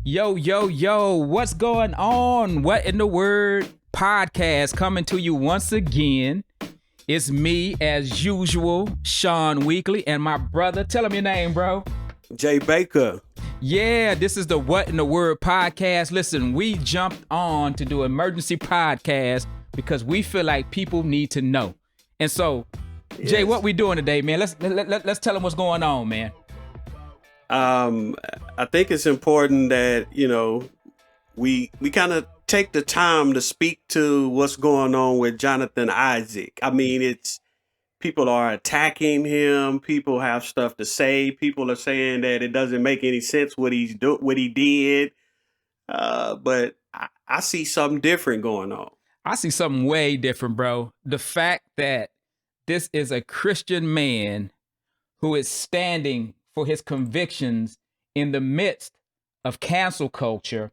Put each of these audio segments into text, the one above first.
Yo, what's going on? What in the Word podcast coming to you once again. It's me, as usual, Sean Weekly, and my brother. Tell him your name, bro. Jay Baker. Yeah, this is the What in the Word podcast. Listen, we jumped on to do emergency podcast because we feel like people need to know. And so, yes. Jay, what we doing today, man? Let's tell them what's going on, man. I think it's important that, we kind of take the time to speak to what's going on with Jonathan Issac. I mean, it's people are attacking him. People have stuff to say. People are saying that it doesn't make any sense what he did. But I see something different going on. I see something way different, bro. The fact that this is a Christian man who is standing for his convictions in the midst of cancel culture.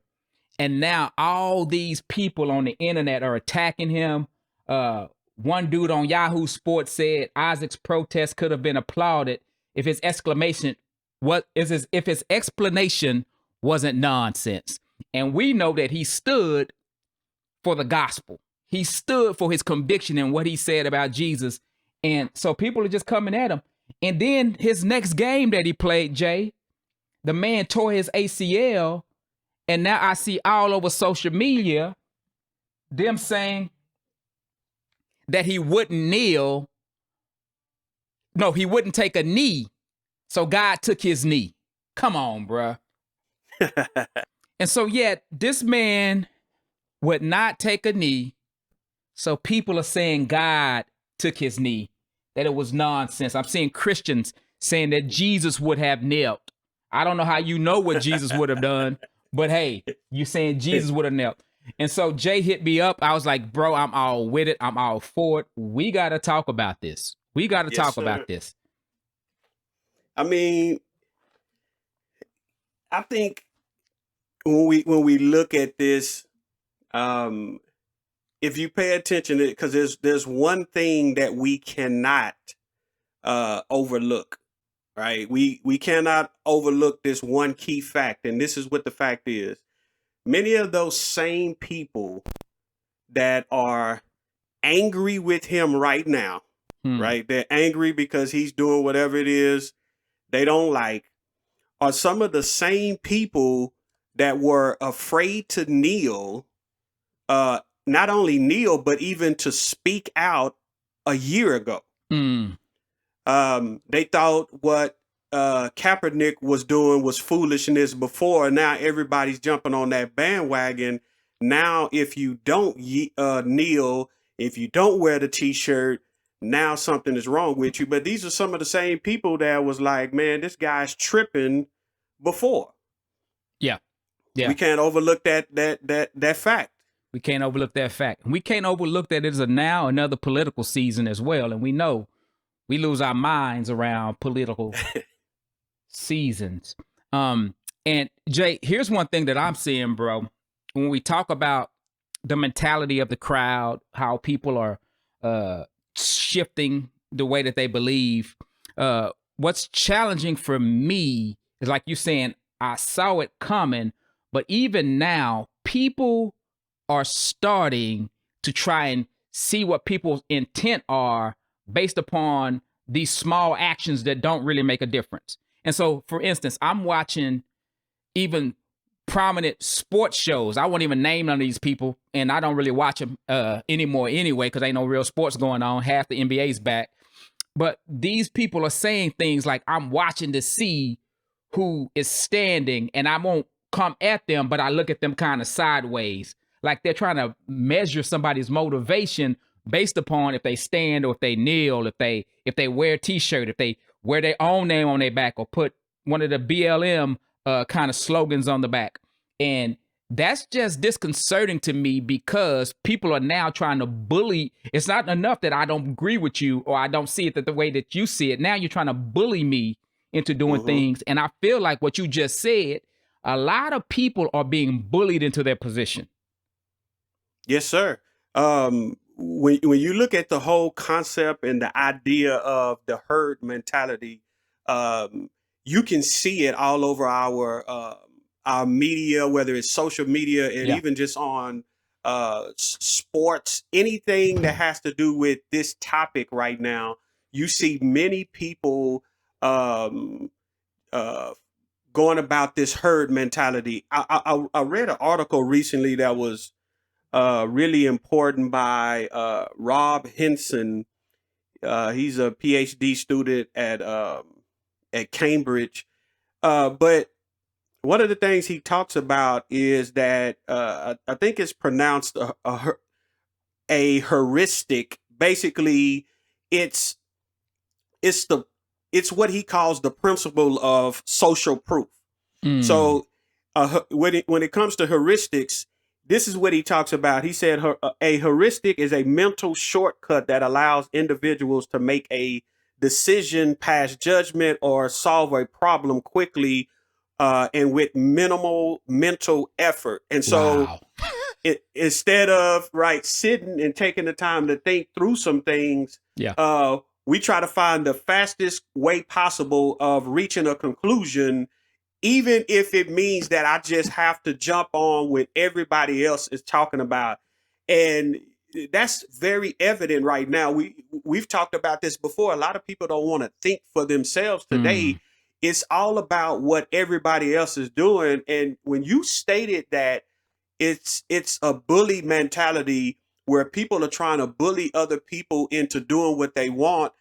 And now all these people on the internet are attacking him. One dude on Yahoo Sports said Isaac's protest could have been applauded if his explanation wasn't nonsense. And we know that he stood for the gospel. He stood for his conviction and what he said about Jesus. And so people are just coming at him. And then his next game that he played, Jay, the man tore his ACL. And now I see all over social media them saying that he wouldn't kneel. No, he wouldn't take a knee. So God took his knee. Come on, bruh. And so, yet this man would not take a knee. So people are saying God took his knee, that it was nonsense. I'm seeing Christians saying that Jesus would have knelt. I don't know how you know what Jesus would have done. But hey, you saying Jesus would have knelt. And so Jay hit me up. I was like, bro, I'm all with it. I'm all for it. We got to talk about this. We got to talk about this. I mean, I think when we look at this, if you pay attention, because there's one thing that we cannot overlook. Right. We cannot overlook this one key fact. And this is what the fact is. Many of those same people that are angry with him right now, right? They're angry because he's doing whatever it is they don't like, are some of the same people that were afraid to kneel, not only kneel, but even to speak out a year ago. They thought what Kaepernick was doing was foolishness before. Now everybody's jumping on that bandwagon. Now, if you don't kneel, if you don't wear the T-shirt, now something is wrong with you. But these are some of the same people that was like, man, this guy's tripping before. Yeah. We can't overlook that fact. We can't overlook that fact. We can't overlook that it's now another political season as well. And we know we lose our minds around political seasons. And Jay, here's one thing that I'm seeing, bro. When we talk about the mentality of the crowd, how people are shifting the way that they believe, what's challenging for me is, like you're saying, I saw it coming, but even now, people are starting to try and see what people's intent are based upon these small actions that don't really make a difference. And so, for instance, I'm watching even prominent sports shows. I won't even name none of these people, and I don't really watch them anymore anyway, because ain't no real sports going on. Half the NBA's back. But these people are saying things like, I'm watching to see who is standing, and I won't come at them, but I look at them kind of sideways. Like they're trying to measure somebody's motivation based upon if they stand or if they kneel, if they wear a T-shirt, if they wear their own name on their back, or put one of the BLM kind of slogans on the back. And that's just disconcerting to me, because people are now trying to bully. It's not enough that I don't agree with you or I don't see it the way that you see it. Now you're trying to bully me into doing things. And I feel like what you just said, a lot of people are being bullied into their position. Yes, sir. When you look at the whole concept and the idea of the herd mentality, you can see it all over our media, whether it's social media and Yeah. even just on sports, anything that has to do with this topic right now, you see many people um, going about this herd mentality. I read an article recently that was really important by Rob Henson. He's a PhD student at Cambridge. But one of the things he talks about is that I think it's pronounced a heuristic. Basically, it's it's the it's what he calls the principle of social proof. So when it comes to heuristics, this is what he talks about. He said a heuristic is a mental shortcut that allows individuals to make a decision, pass judgment, or solve a problem quickly and with minimal mental effort. And so Wow. instead of sitting and taking the time to think through some things, Yeah. we try to find the fastest way possible of reaching a conclusion, even if it means that I just have to jump on what everybody else is talking about. And that's very evident right now. We've talked about this before. A lot of people don't want to think for themselves today. It's all about what everybody else is doing. And when you stated that it's a bully mentality where people are trying to bully other people into doing what they want,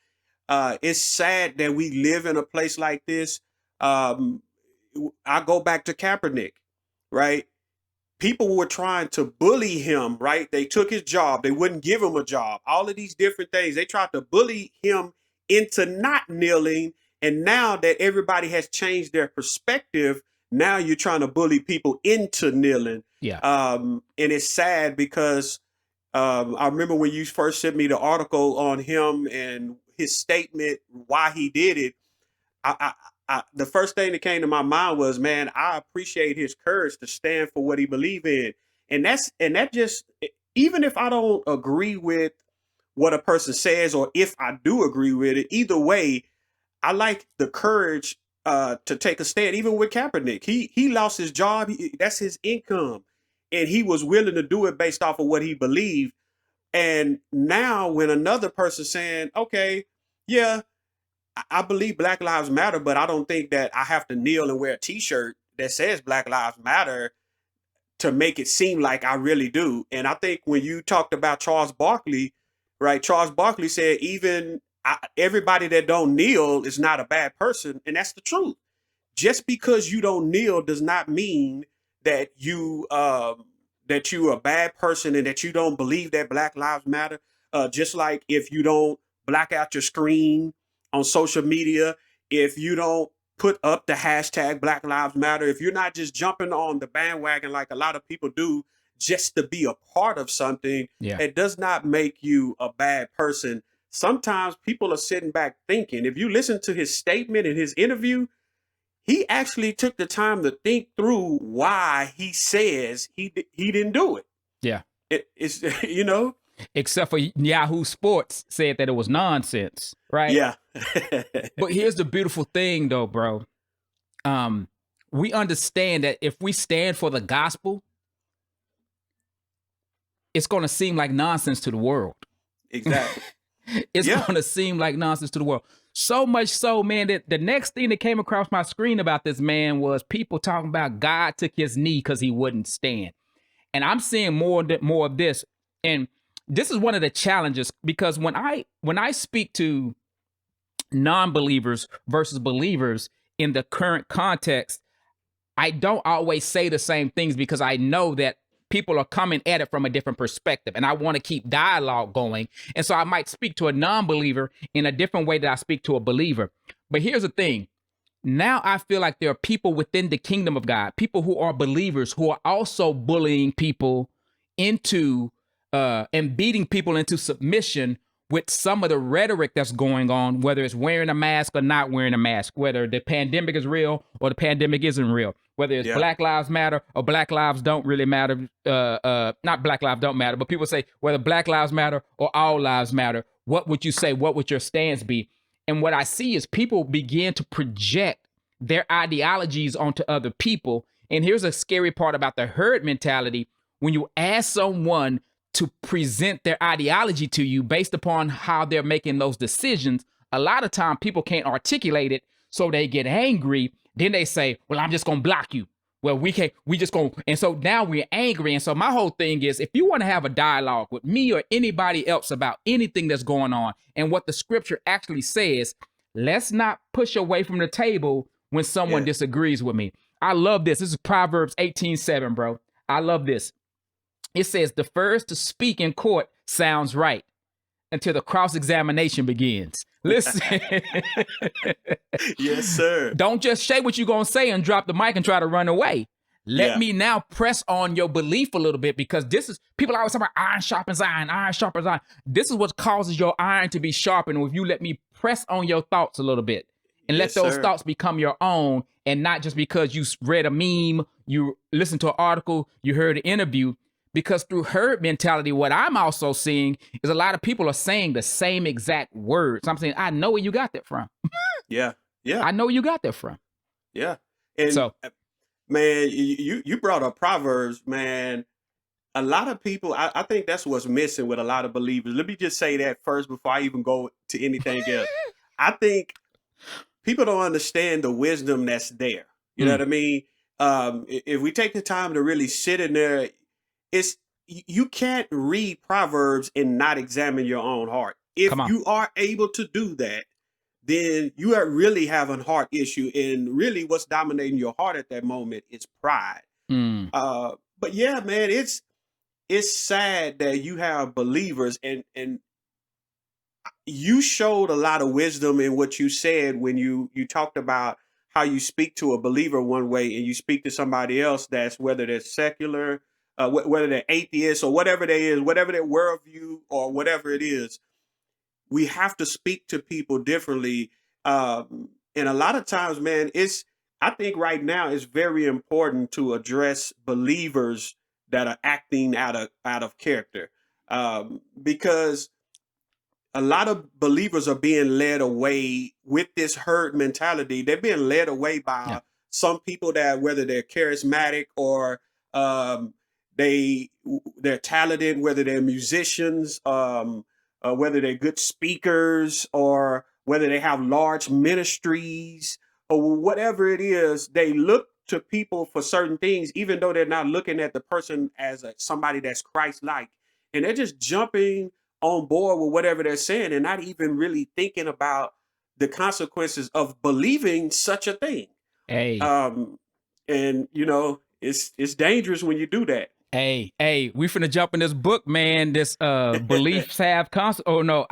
it's sad that we live in a place like this. I go back to Kaepernick, right? People were trying to bully him, right? They took his job. They wouldn't give him a job. All of these different things. They tried to bully him into not kneeling. And now that everybody has changed their perspective, now you're trying to bully people into kneeling. Yeah. And it's sad because I remember when you first sent me the article on him and his statement, why he did it. The first thing that came to my mind was, man, I appreciate his courage to stand for what he believes in. And that just, even if I don't agree with what a person says, or if I do agree with it, either way, I like the courage to take a stand. Even with Kaepernick, he lost his job. That's his income. And he was willing to do it based off of what he believed. And now when another person saying, okay, yeah, I believe Black Lives Matter, but I don't think that I have to kneel and wear a T-shirt that says Black Lives Matter to make it seem like I really do. And I think when you talked about Charles Barkley, right? Charles Barkley said even everybody that don't kneel is not a bad person, and that's the truth. Just because you don't kneel does not mean that you're a bad person and that you don't believe that Black Lives Matter. Just like if you don't black out your screen on social media, if you don't put up the hashtag Black Lives Matter, if you're not just jumping on the bandwagon like a lot of people do just to be a part of something, it does not make you a bad person. Sometimes people are sitting back thinking. If you listen to his statement in his interview, he actually took the time to think through why he says he didn't do it. Yeah. It's, you know? Except for Yahoo Sports said that it was nonsense, right? Yeah. But here's the beautiful thing, though, bro. We understand that if we stand for the gospel, it's going to seem like nonsense to the world. Exactly. It's going to seem like nonsense to the world. So much so, man, that the next thing that came across my screen about this man was people talking about God took his knee because he wouldn't stand. And I'm seeing more of this. And this is one of the challenges, because when I speak to non-believers versus believers in the current context, I don't always say the same things, because I know that people are coming at it from a different perspective, and I want to keep dialogue going. And so I might speak to a non-believer in a different way that I speak to a believer. But here's the thing. Now I feel like there are people within the kingdom of God, people who are believers, who are also bullying people into and beating people into submission with some of the rhetoric that's going on, whether it's wearing a mask or not wearing a mask, whether the pandemic is real or the pandemic isn't real, whether it's Black Lives Matter or Black Lives don't really matter. Not Black Lives don't matter, but people say whether Black Lives Matter or all lives matter. What would you say? What would your stance be? And what I see is people begin to project their ideologies onto other people, And here's a scary part about the herd mentality. When you ask someone to present their ideology to you based upon how they're making those decisions, a lot of time people can't articulate it, so they get angry. Then they say, well, I'm just going to block you. Well, we just going to. And so now we're angry. And so my whole thing is, if you want to have a dialogue with me or anybody else about anything that's going on and what the scripture actually says, let's not push away from the table when someone disagrees with me. I love this. This is Proverbs 18:7, bro. I love this. It says, the first to speak in court sounds right until the cross-examination begins. Listen. Yes, sir. Don't just say what you're going to say and drop the mic and try to run away. Let me now press on your belief a little bit, because this is, people always talk about iron sharpens iron, iron sharpens iron. This is what causes your iron to be sharpened. If you let me press on your thoughts a little bit and let those thoughts become your own, and not just because you read a meme, you listened to an article, you heard an interview. Because through herd mentality, what I'm also seeing is a lot of people are saying the same exact words. I'm saying, I know where you got that from. Yeah. I know where you got that from. Yeah. And so, man, you brought up Proverbs, man. A lot of people, I think that's what's missing with a lot of believers. Let me just say that first before I even go to anything else. I think people don't understand the wisdom that's there. You know what I mean? If we take the time to really sit in there, you can't read Proverbs and not examine your own heart. If you are able to do that, then you are really having a heart issue. And really what's dominating your heart at that moment is pride. But yeah, man, it's sad that you have believers, and you showed a lot of wisdom in what you said when you talked about how you speak to a believer one way and you speak to somebody else that's, whether they're secular, whether they're atheists or whatever they is, whatever their worldview or whatever it is, we have to speak to people differently. And a lot of times, man, I think right now it's very important to address believers that are acting out of character, because a lot of believers are being led away with this herd mentality. They're being led away by some people that, whether they're charismatic or they're talented, whether they're musicians, whether they're good speakers, or whether they have large ministries, or whatever it is, they look to people for certain things, even though they're not looking at the person as somebody that's Christ-like. And they're just jumping on board with whatever they're saying and not even really thinking about the consequences of believing such a thing. Hey. And you know, it's dangerous when you do that. Hey, we finna jump in this book, man. This beliefs have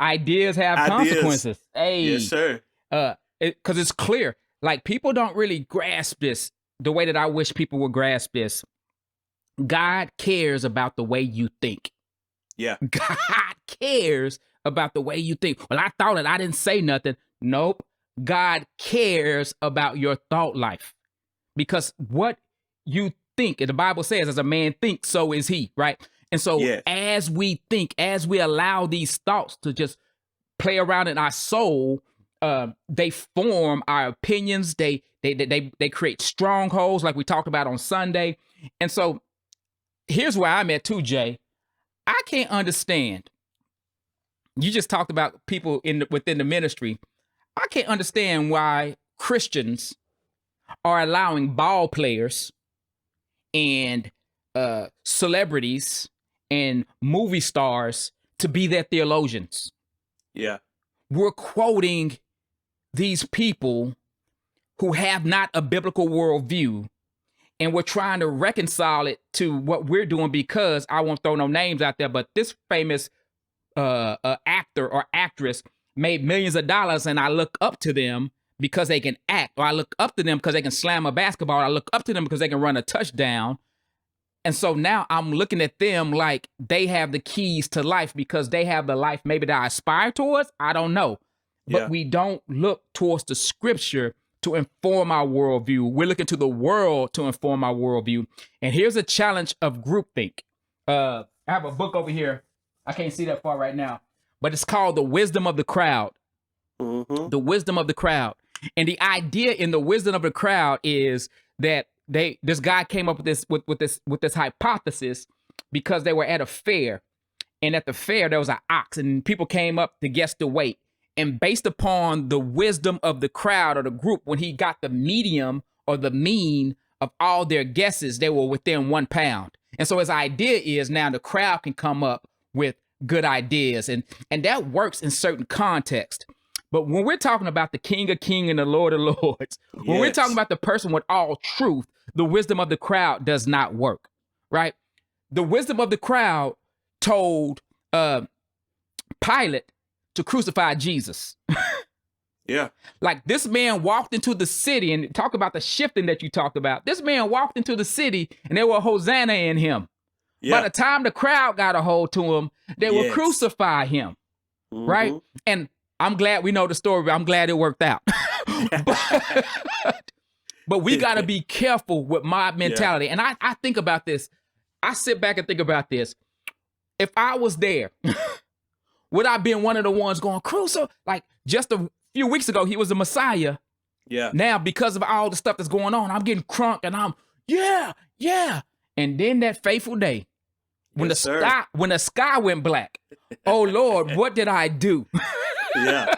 ideas have consequences. Hey, yes, sir. Because it's clear, like, people don't really grasp this the way that I wish people would grasp this. God cares about the way you think. Yeah, God cares about the way you think. Well, I thought it, I didn't say nothing. Nope. God cares about your thought life, because what you think, and the Bible says, as a man thinks, so is he, right? And so as we think, as we allow these thoughts to just play around in our soul, they form our opinions. They create strongholds, like we talked about on Sunday. And so here's where I'm at too, Jay. I can't understand. You just talked about people within the ministry. I can't understand why Christians are allowing ball players and celebrities and movie stars to be their theologians. Yeah. We're quoting these people who have not a biblical worldview, and we're trying to reconcile it to what we're doing, because I won't throw no names out there, but this famous actor or actress made millions of dollars, and I look up to them because they can act, or I look up to them because they can slam a basketball, or I look up to them because they can run a touchdown. And so now I'm looking at them like they have the keys to life, because they have the life maybe that I aspire towards. I don't know. But we don't look towards the scripture to inform our worldview. We're looking to the world to inform our worldview. And here's a challenge of groupthink. I have a book over here. I can't see that far right now, but it's called The Wisdom of the Crowd. The Wisdom of the Crowd. And the idea in the wisdom of the crowd is that this guy came up with this hypothesis because they were at a fair, and at the fair there was an ox, and people came up to guess the weight. And based upon the wisdom of the crowd or the group, when he got the medium or the mean of all their guesses, they were within 1 pound. And so his idea is now the crowd can come up with good ideas, and that works in certain contexts. But when we're talking about the King of Kings and the Lord of Lords, when we're talking about the person with all truth, the wisdom of the crowd does not work, right? The wisdom of the crowd told Pilate to crucify Jesus. Yeah. Like, this man walked into the city, and talk about the shifting that you talked about. This man walked into the city and there were Hosanna in him. Yeah. By the time the crowd got a hold to him, they will crucify him. Right? And I'm glad we know the story, but I'm glad it worked out. but we got to be careful with mob mentality. And I think about this. I sit back and think about this. If I was there, would I been one of the ones going, crucify? Like, just a few weeks ago, he was the Messiah. Yeah. Now, because of all the stuff that's going on, I'm getting crunk and I'm, yeah. And then that fateful day, when the sky went black, oh Lord, what did I do? Yeah.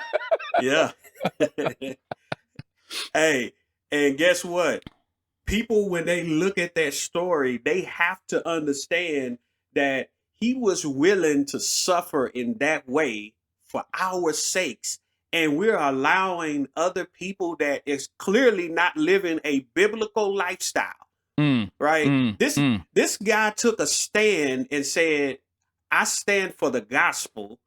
Hey, and guess what? People, when they look at that story, they have to understand that he was willing to suffer in that way for our sakes. And we're allowing other people that is clearly not living a biblical lifestyle. Right? This guy took a stand and said, I stand for the gospel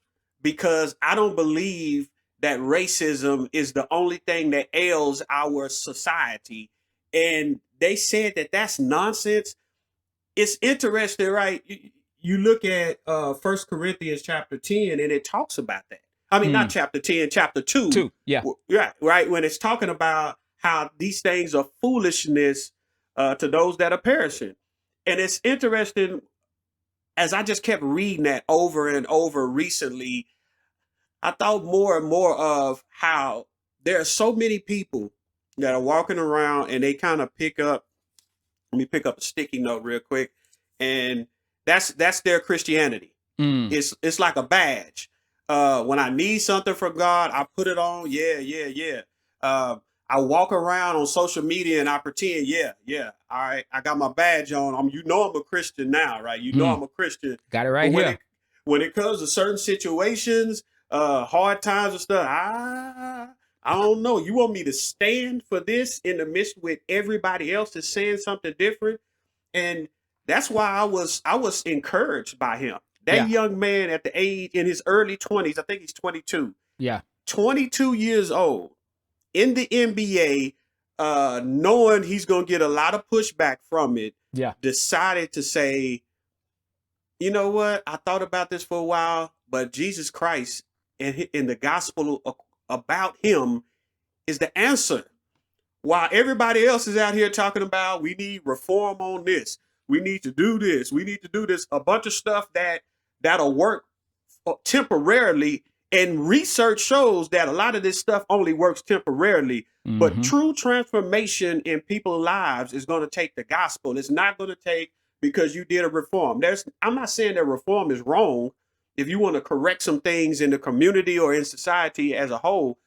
because I don't believe that racism is the only thing that ails our society. And they said that that's nonsense. It's interesting, right? You look at 1 Corinthians chapter 10, and it talks about that. I mean, not chapter 10, chapter 2. Yeah. Right. When it's talking about how these things are foolishness to those that are perishing. And it's interesting, as I just kept reading that over and over recently, I thought more and more of how there are so many people that are walking around and they kind of let me pick up a sticky note real quick. And that's their Christianity. It's like a badge. When I need something from God, I put it on. Yeah. I walk around on social media and I pretend, all right, I got my badge on. I'm a Christian now, right? I'm a Christian. Got it right here. When it comes to certain situations, hard times and stuff, I don't know. You want me to stand for this in the midst with everybody else that's saying something different? And that's why I was encouraged by him. That young man at the age in his early 20s, I think he's 22. Yeah. 22 years old in the NBA, knowing he's going to get a lot of pushback from it. Yeah. Decided to say, you know what? I thought about this for a while, but Jesus Christ and the gospel about him is the answer. While everybody else is out here talking about we need reform on this, we need to do this, we need to do this, a bunch of stuff that'll work temporarily. And research shows that a lot of this stuff only works temporarily. But true transformation in people's lives is going to take the gospel. It's not going to take because you did a reform. I'm not saying that reform is wrong if you want to correct some things in the community or in society as a whole.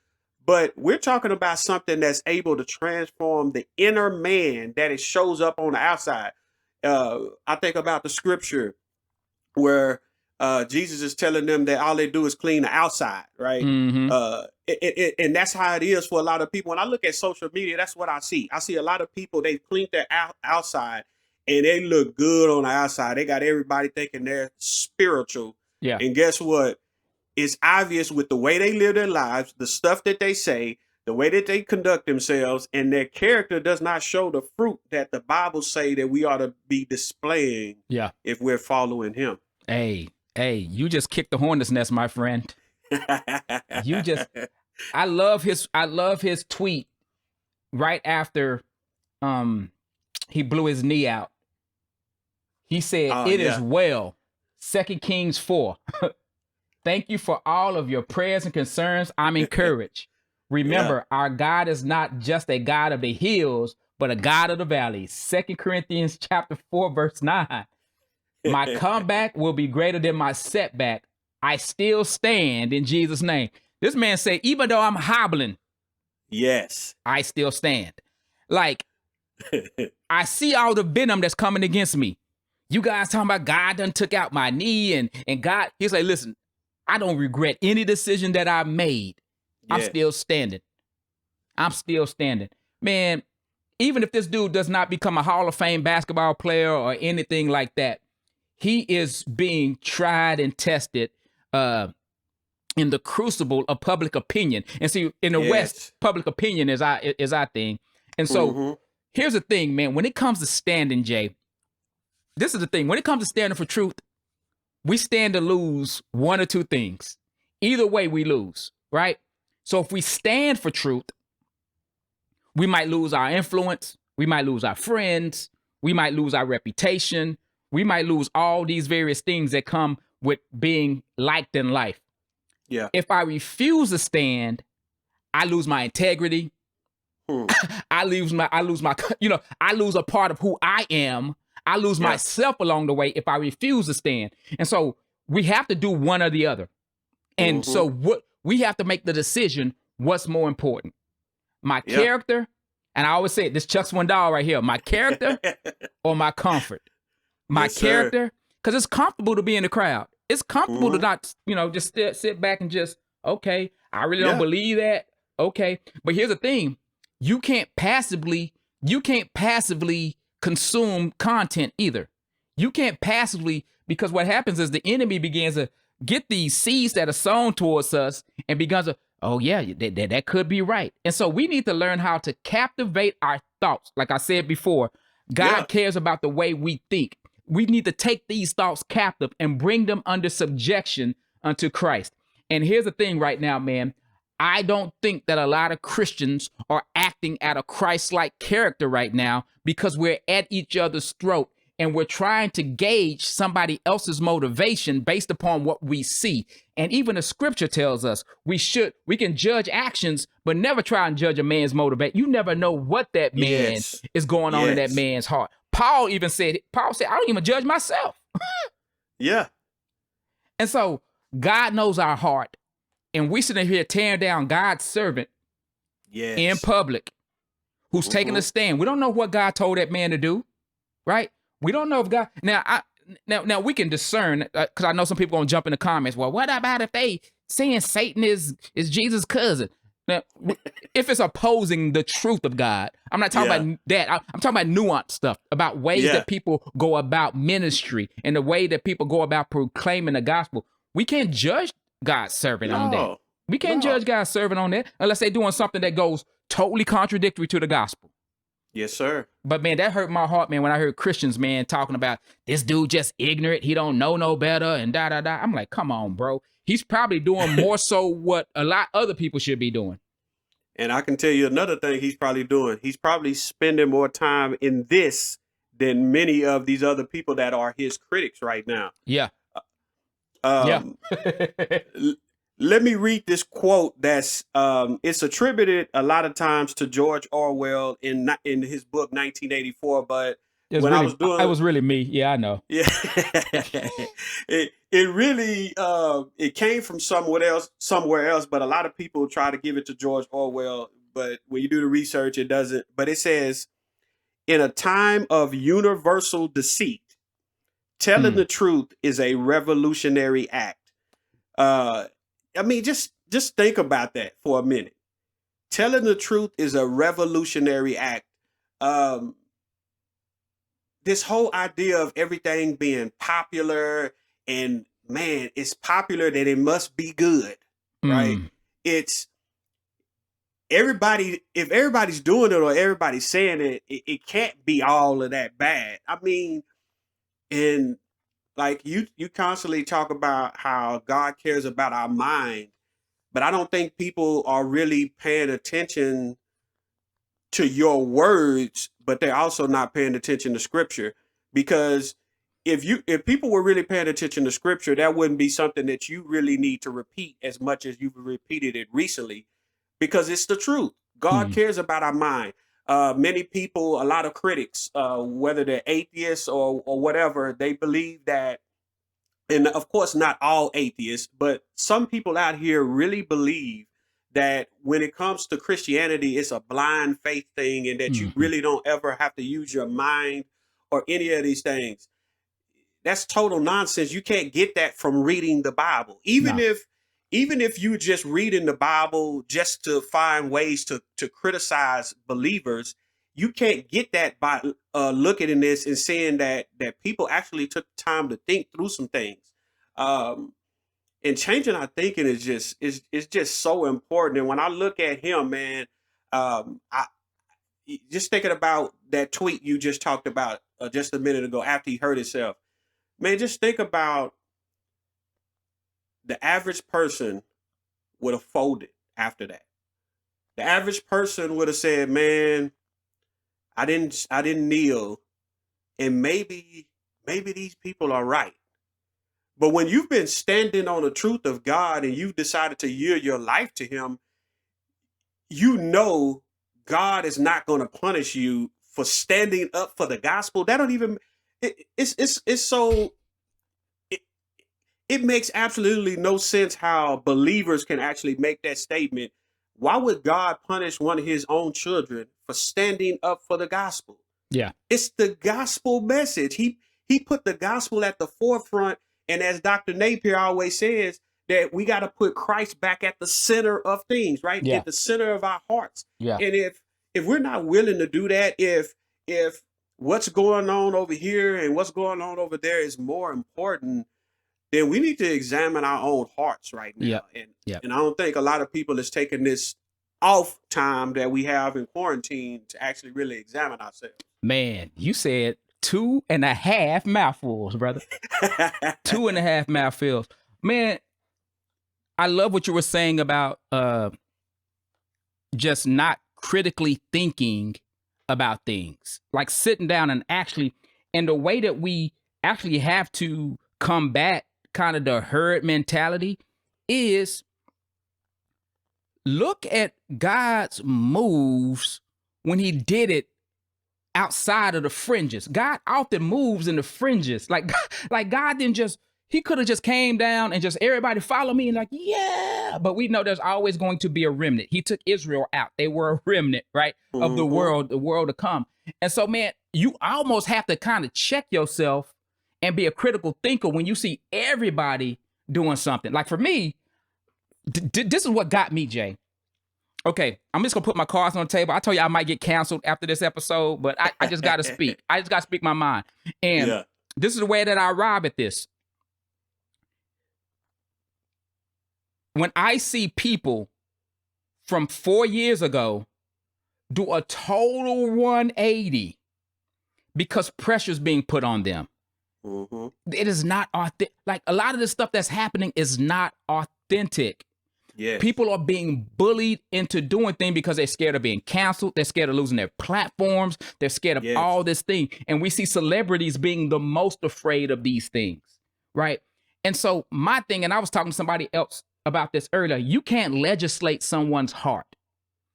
But we're talking about something that's able to transform the inner man that it shows up on the outside. I think about the scripture where Jesus is telling them that all they do is clean the outside, right? And that's how it is for a lot of people. When I look at social media, that's what I see. I see a lot of people, they've cleaned their outside and they look good on the outside. They got everybody thinking they're spiritual. Yeah. And guess what? It's obvious with the way they live their lives, the stuff that they say, the way that they conduct themselves, and their character does not show the fruit that the Bible say that we ought to be displaying if we're following him. Hey, you just kicked the hornet's nest, my friend. I love his tweet right after he blew his knee out. He said, "It is well." 2 Kings 4. Thank you for all of your prayers and concerns. I'm encouraged. Remember, our God is not just a God of the hills, but a God of the valley. 2 Corinthians chapter 4, verse 9. My comeback will be greater than my setback. I still stand in Jesus' name. This man say, even though I'm hobbling, yes, I still stand. Like, I see all the venom that's coming against me. You guys talking about God done took out my knee and God, he's like, listen, I don't regret any decision that I made. I'm still standing. I'm still standing. Man, even if this dude does not become a Hall of Fame basketball player or anything like that, he is being tried and tested in the crucible of public opinion. And see, in the West, public opinion is our thing. And so here's the thing, man. When it comes to standing, Jay, this is the thing. When it comes to standing for truth, we stand to lose one or two things. Either way, we lose, right? So if we stand for truth, we might lose our influence. We might lose our friends. We might lose our reputation. We might lose all these various things that come with being liked in life. Yeah. If I refuse to stand, I lose my integrity. I lose my, I lose a part of who I am. I lose myself along the way if I refuse to stand. And so we have to do one or the other. And so what we have to make the decision, what's more important? My character, and I always say it, this Chuck Swindoll right here, my character or my comfort? My character, because it's comfortable to be in the crowd. It's comfortable to not, just sit back and just, okay, I really don't believe that. Okay. But here's the thing. You can't passively consume content either. You can't passively, because what happens is the enemy begins to get these seeds that are sown towards us and begins to, oh yeah, that could be right. And so we need to learn how to captivate our thoughts. Like I said before, God cares about the way we think. We need to take these thoughts captive and bring them under subjection unto Christ. And here's the thing right now, man. I don't think that a lot of Christians are acting at a Christ-like character right now because we're at each other's throat and we're trying to gauge somebody else's motivation based upon what we see. And even the scripture tells us we can judge actions, but never try and judge a man's motivation. You never know what that man is going on in that man's heart. Paul said, I don't even judge myself. And so God knows our heart. And we sitting here tearing down God's servant in public who's taking a stand. We don't know what God told that man to do, right? We don't know if God... Now we can discern, because I know some people going to jump in the comments, well, what about if they saying Satan is Jesus' cousin? Now, if it's opposing the truth of God, I'm not talking about that. I'm talking about nuanced stuff, about ways that people go about ministry and the way that people go about proclaiming the gospel. We can't judge God's servant on that. We can't judge God's servant on that unless they're doing something that goes totally contradictory to the gospel. Yes, sir. But man, that hurt my heart, man, when I heard Christians, man, talking about this dude just ignorant. He don't know no better and da-da-da. I'm like, come on, bro. He's probably doing more so what a lot other people should be doing. And I can tell you another thing he's probably doing. He's probably spending more time in this than many of these other people that are his critics right now. Yeah. Let me read this quote that's it's attributed a lot of times to George Orwell in his book 1984, but it was really me. Yeah, I know. Yeah. it really it came from somewhere else, but a lot of people try to give it to George Orwell, but when you do the research it doesn't. But it says, in a time of universal deceit, telling the truth is a revolutionary act. I mean, just think about that for a minute. Telling the truth is a revolutionary act. This whole idea of everything being popular and, man, it's popular that it must be good, right? It's everybody, if everybody's doing it or everybody's saying it, it can't be all of that bad. I mean, and like you constantly talk about how God cares about our mind, but I don't think people are really paying attention to your words, but they're also not paying attention to scripture. Because if people were really paying attention to scripture, that wouldn't be something that you really need to repeat as much as you've repeated it recently, because it's the truth. God cares about our mind. many people, a lot of critics, whether they're atheists or whatever, they believe that, and of course not all atheists, but some people out here really believe that when it comes to Christianity, it's a blind faith thing, and that you really don't ever have to use your mind or any of these things. That's total nonsense. You can't get that from reading the Bible. Even if you just reading the Bible just to find ways to criticize believers, you can't get that by looking in this and seeing that people actually took time to think through some things. And changing our thinking is just so important. And when I look at him, man, I just thinking about that tweet you just talked about just a minute ago after he hurt himself. Man, just think about the average person would have folded after that. The average person would have said, "Man, I didn't kneel, and maybe these people are right." But when you've been standing on the truth of God and you've decided to yield your life to him, you know God is not going to punish you for standing up for the gospel. That don't even it's so it makes absolutely no sense how believers can actually make that statement. Why would God punish one of his own children for standing up for the gospel? Yeah. It's the gospel message. He put the gospel at the forefront. And as Dr. Napier always says, that we got to put Christ back at the center of things, right? Yeah. At the center of our hearts. Yeah. And if we're not willing to do that, if what's going on over here and what's going on over there is more important, then we need to examine our own hearts right now. And I don't think a lot of people is taking this off time that we have in quarantine to actually really examine ourselves. Man, you said 2.5 mouthfuls, brother. 2.5 mouthfuls. Man, I love what you were saying about just not critically thinking about things, like sitting down and actually, and the way that we actually have to combat kind of the herd mentality is look at God's moves when he did it outside of the fringes. God often moves in the fringes. Like God didn't just, he could have just came down and just everybody follow me and like, yeah. But we know there's always going to be a remnant. He took Israel out. They were a remnant, right? Of the world to come. And so, man, you almost have to kind of check yourself and be a critical thinker when you see everybody doing something. Like for me, this is what got me, Jay. Okay, I'm just gonna put my cards on the table. I told you I might get canceled after this episode, but I just gotta speak. I just gotta speak my mind. And this is the way that I arrive at this. When I see people from 4 years ago do a total 180 because pressure's being put on them, it is not authentic. Like a lot of the stuff that's happening is not authentic. Yes. People are being bullied into doing things because they're scared of being canceled. They're scared of losing their platforms. They're scared of all this thing. And we see celebrities being the most afraid of these things, right? And so my thing, and I was talking to somebody else about this earlier, you can't legislate someone's heart.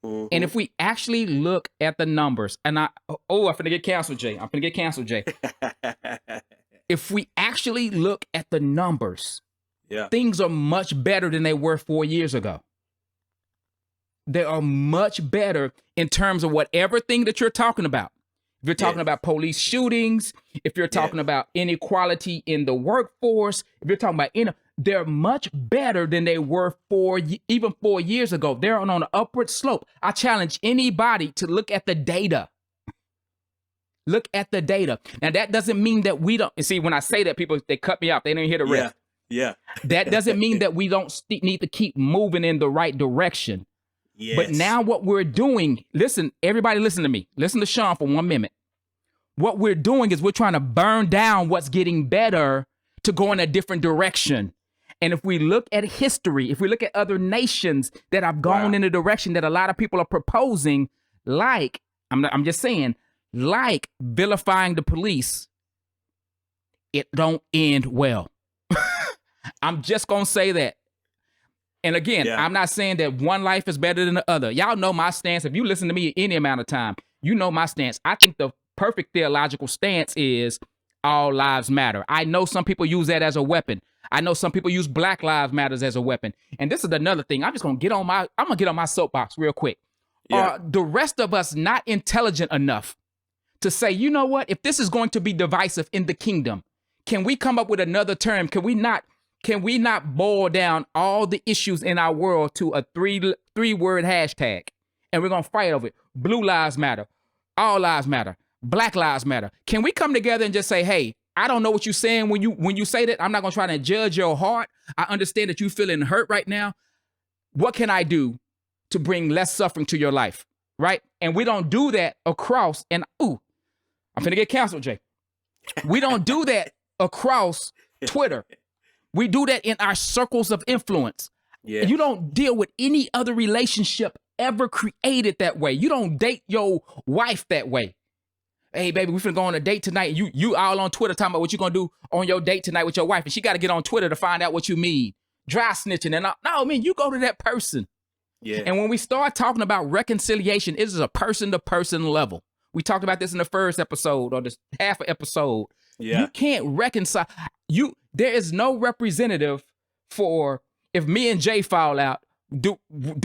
And if we actually look at the numbers, and I'm finna get canceled, Jay. I'm finna get canceled, Jay. If we actually look at the numbers, things are much better than they were 4 years ago. They are much better in terms of whatever thing that you're talking about. If you're talking about police shootings, if you're talking about inequality in the workforce, if you're talking about, they're much better than they were even 4 years ago. They're on an upward slope. I challenge anybody to look at the data. Look at the data. Now, that doesn't mean that we don't. See, when I say that, people, they cut me off. They didn't hear the rest. That doesn't mean that we don't need to keep moving in the right direction. But now what we're doing, listen, everybody listen to me. Listen to Sean for 1 minute. What we're doing is we're trying to burn down what's getting better to go in a different direction. And if we look at history, if we look at other nations that have gone in a direction that a lot of people are proposing, like, I'm just saying, like vilifying the police, it don't end well. I'm just going to say that. And again, I'm not saying that one life is better than the other. Y'all know my stance. If you listen to me any amount of time, You know my stance. I think the perfect theological stance is all lives matter. I know some people use that as a weapon. I know some people use Black Lives Matters as a weapon. And this is another thing. I'm gonna get on my soapbox real quick. Yeah. Are the rest of us not intelligent enough to say, you know what, if this is going to be divisive in the kingdom, can we come up with another term? Can we not boil down all the issues in our world to a three-word hashtag? And we're gonna fight over it. Blue lives matter, all lives matter, Black lives matter. Can we come together and just say, hey, I don't know what you're saying when you say that. I'm not gonna try to judge your heart. I understand that you're feeling hurt right now. What can I do to bring less suffering to your life? Right? And we don't do that across, and I'm finna get canceled, Jay. We don't do that across Twitter. We do that in our circles of influence. Yeah. You don't deal with any other relationship ever created that way. You don't date your wife that way. Hey, baby, we finna go on a date tonight. You all on Twitter talking about what you gonna do on your date tonight with your wife, and she got to get on Twitter to find out what you mean. Dry snitching. And no, you go to that person. Yeah. And when we start talking about reconciliation, it is a person-to-person level. We talked about this in the first episode or this half episode. Yeah. You can't reconcile. There is no representative for if me and Jay fall out. Do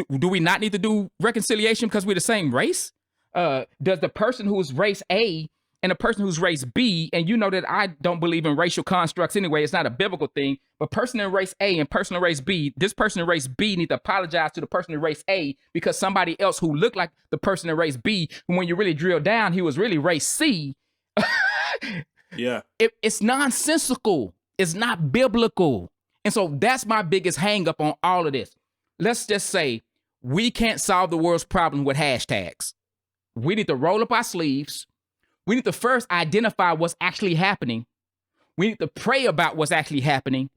we not need to do reconciliation because we're the same race? Does the person who's race A and the person who's race B, and you know that I don't believe in racial constructs anyway, it's not a biblical thing, but person in race A and person in race B, this person in race B need to apologize to the person in race A because somebody else who looked like the person in race B, when you really drill down, he was really race C. Yeah. It's nonsensical. It's not biblical. And so that's my biggest hang up on all of this. Let's just say we can't solve the world's problem with hashtags. We need to roll up our sleeves. We need to first identify what's actually happening. We need to pray about what's actually happening.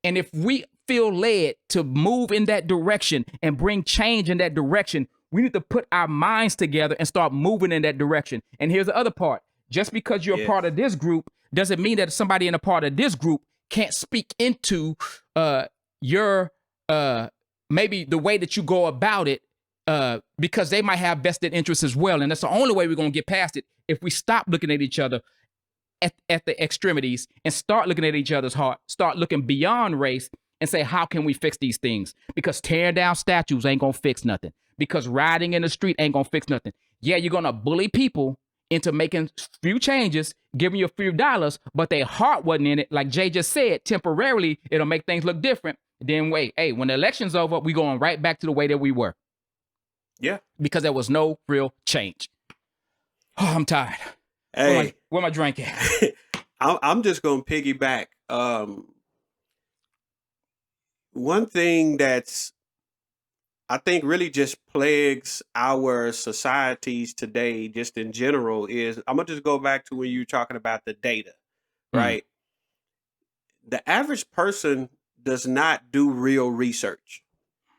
And if we feel led to move in that direction and bring change in that direction, we need to put our minds together and start moving in that direction. And here's the other part. Just because you're a part of this group doesn't mean that somebody in a part of this group can't speak into your maybe the way that you go about it, because they might have vested interests as well. And that's the only way we're going to get past it if we stop looking at each other at the extremities and start looking at each other's heart, start looking beyond race and say, how can we fix these things? Because tearing down statues ain't going to fix nothing. Because riding in the street ain't going to fix nothing. Yeah, you're going to bully people into making few changes, giving you a few dollars, but their heart wasn't in it. Like Jay just said, temporarily, it'll make things look different. Then wait, hey, when the election's over, we going right back to the way that we were. Yeah. Because there was no real change. Oh, I'm tired. Hey. Where my drink at? I'm just going to piggyback. One thing that's, I think, really just plagues our societies today, just in general, is I'm going to just go back to when you were talking about the data, right? The average person does not do real research,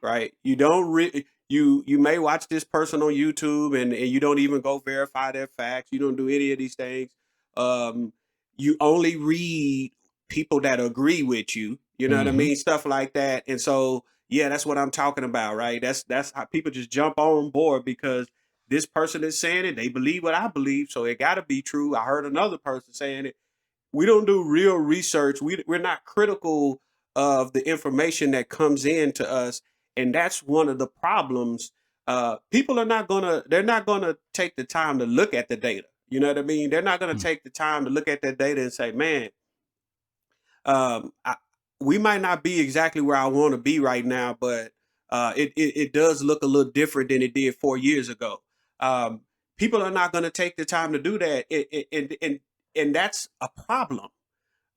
right? You don't you may watch this person on YouTube and you don't even go verify their facts. You don't do any of these things. You only read people that agree with you. You know what I mean? Stuff like that. And so, yeah, that's what I'm talking about, right? That's how people just jump on board because this person is saying it. They believe what I believe, so it got to be true. I heard another person saying it. We don't do real research. We're not critical of the information that comes in to us. And that's one of the problems. People are they're not gonna take the time to look at the data. You know what I mean? They're not gonna take the time to look at that data and say, man, we might not be exactly where I want to be right now, but it does look a little different than it did 4 years ago. People are not gonna take the time to do that. And that's a problem.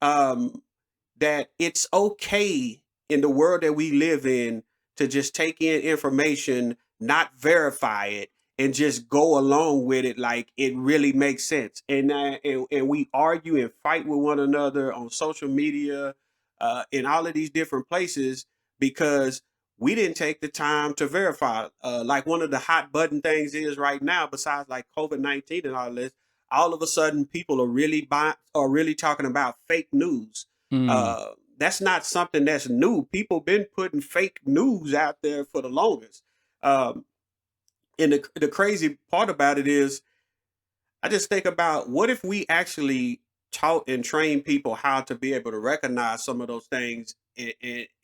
That it's okay in the world that we live in to just take in information, not verify it, and just go along with it like it really makes sense. And we argue and fight with one another on social media, in all of these different places because we didn't take the time to verify. Like one of the hot button things is right now, besides like COVID-19 and all this, all of a sudden people are really talking about fake news. That's not something that's new. People been putting fake news out there for the longest. And the crazy part about it is I just think about, what if we actually taught and trained people how to be able to recognize some of those things,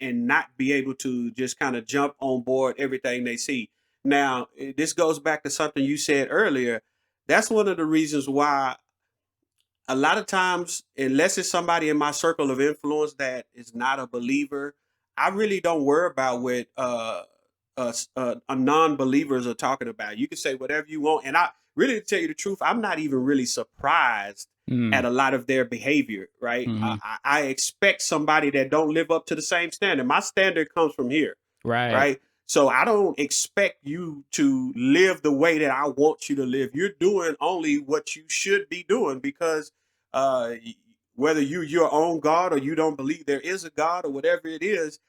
and not be able to just kind of jump on board everything they see. Now, this goes back to something you said earlier. That's one of the reasons why a lot of times, unless it's somebody in my circle of influence that is not a believer, I really don't worry about what non-believers are talking about. You can say whatever you want, and I really, to tell you the truth, I'm not even really surprised Mm, at a lot of their behavior. Right? hmm. I expect somebody that don't live up to the same standard. My standard comes from here. Right. Right? So I don't expect you to live the way that I want you to live. You're doing only what you should be doing, because uh, y- whether you're your own God, or you don't believe there is a God, or whatever it is,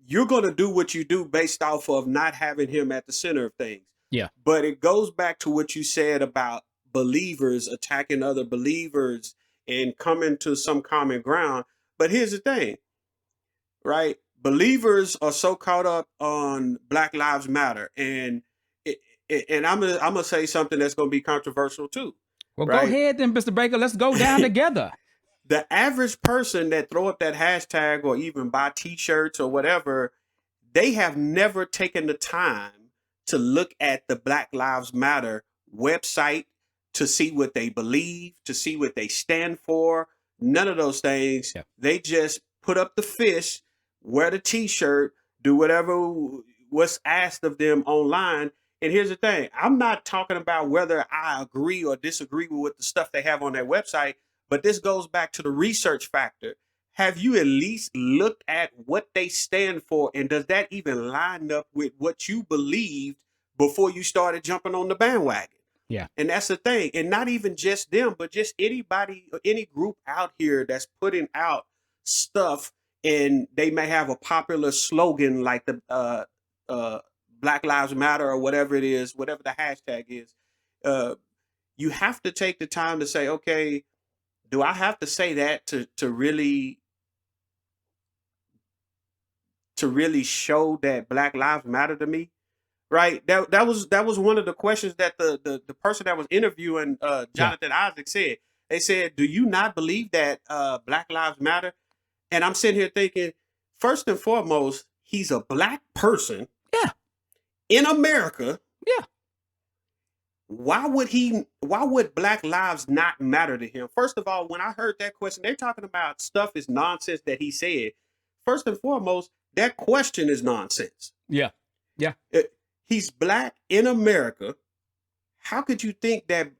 you're going to do what you do based off of not having him at the center of things. Yeah. But it goes back to what you said about believers attacking other believers and coming to some common ground. But here's the thing, right? Believers are so caught up on Black Lives Matter, and and I'm gonna say something that's gonna be controversial too, Well, go right? ahead then, Mr. Baker. Let's go down together. The average person that throw up that hashtag, or even buy T-shirts or whatever, they have never taken the time to look at the Black Lives Matter website to see what they believe, to see what they stand for. None of those things. Yeah. They just put up the fist, wear the T-shirt, do whatever was asked of them online. And here's the thing, I'm not talking about whether I agree or disagree with the stuff they have on their website, but this goes back to the research factor. Have you at least looked at what they stand for, and does that even line up with what you believed before you started jumping on the bandwagon? Yeah. And that's the thing. And not even just them, but just anybody or any group out here that's putting out stuff, and they may have a popular slogan like the Black Lives Matter or whatever it is, whatever the hashtag is. Uh, you have to take the time to say, okay, do I have to say that to really show that Black Lives Matter to me? Right? That was one of the questions that the person that was interviewing Yeah. Jonathan Isaac said. They said, "Do you not believe that Black Lives Matter?" And I'm sitting here thinking, first and foremost, he's a black person Yeah. in America. Yeah. Why would Black lives not matter to him? First of all, when I heard that question, they're talking about stuff is nonsense that he said. First and foremost, that question is nonsense. Yeah. Yeah. He's black in America. How could you think that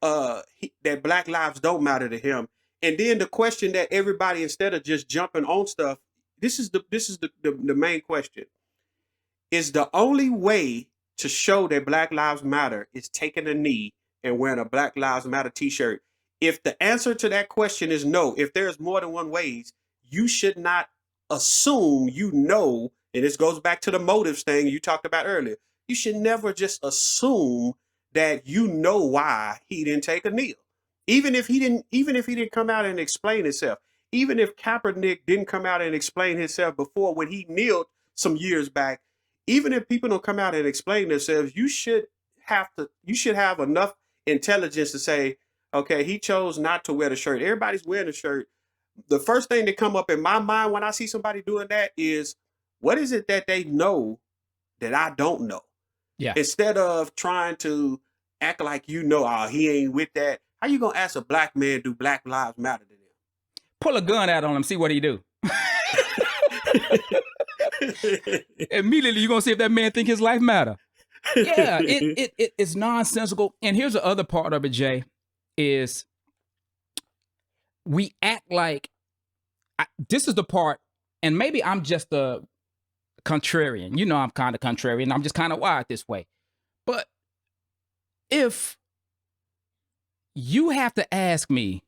that Black lives don't matter to him? And then the question that everybody, instead of just jumping on stuff, this is the main question. Is the only way to show that Black Lives Matter is taking a knee and wearing a Black Lives Matter t-shirt? If the answer to that question is no, if there's more than one ways, you should not assume you know, and this goes back to the motives thing you talked about earlier. You should never just assume that you know why he didn't take a knee. Even if he didn't come out and explain himself. Even if Kaepernick didn't come out and explain himself before when he kneeled some years back, even if people don't come out and explain themselves, you should have enough intelligence to say, okay, he chose not to wear the shirt. Everybody's wearing a shirt. The first thing that come up in my mind when I see somebody doing that is, what is it that they know that I don't know? Yeah. Instead of trying to act like oh, he ain't with that. How you gonna ask a black man, do Black Lives Matter to Pull a gun out on him, see what he do. them? Immediately, you're gonna see if that man think his life matter. Yeah, it's nonsensical. And here's the other part of it, Jay, is we act like this is the part, and maybe I'm just a contrarian. You know, I'm kind of contrarian. I'm just kind of wired this way. But if you have to ask me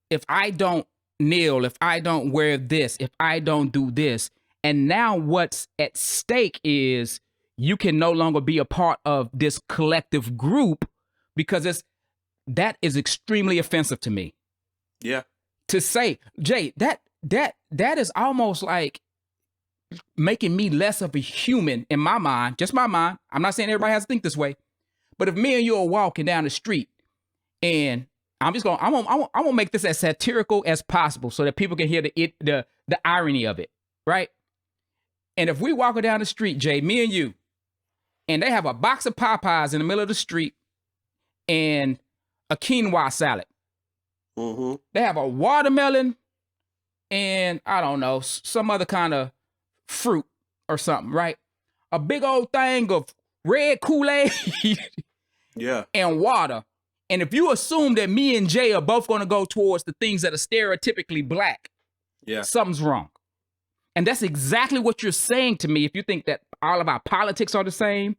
if I don't kneel, if I don't wear this, if I don't do this, and now what's at stake is you can no longer be a part of this collective group, because that is extremely offensive to me. Yeah. To say, Jay, that is almost like making me less of a human in my mind, just my mind. I'm not saying everybody has to think this way, but if me and you are walking down the street And I'm gonna make this as satirical as possible so that people can hear the irony of it, right? And if we walk down the street, Jay, me and you, and they have a box of Popeyes in the middle of the street and a quinoa salad. Mm-hmm. They have a watermelon and I don't know, some other kind of fruit or something, right? A big old thing of red Kool-Aid Yeah. and water. And if you assume that me and Jay are both going to go towards the things that are stereotypically black, Yeah. something's wrong. And that's exactly what you're saying to me. If you think that all of our politics are the same,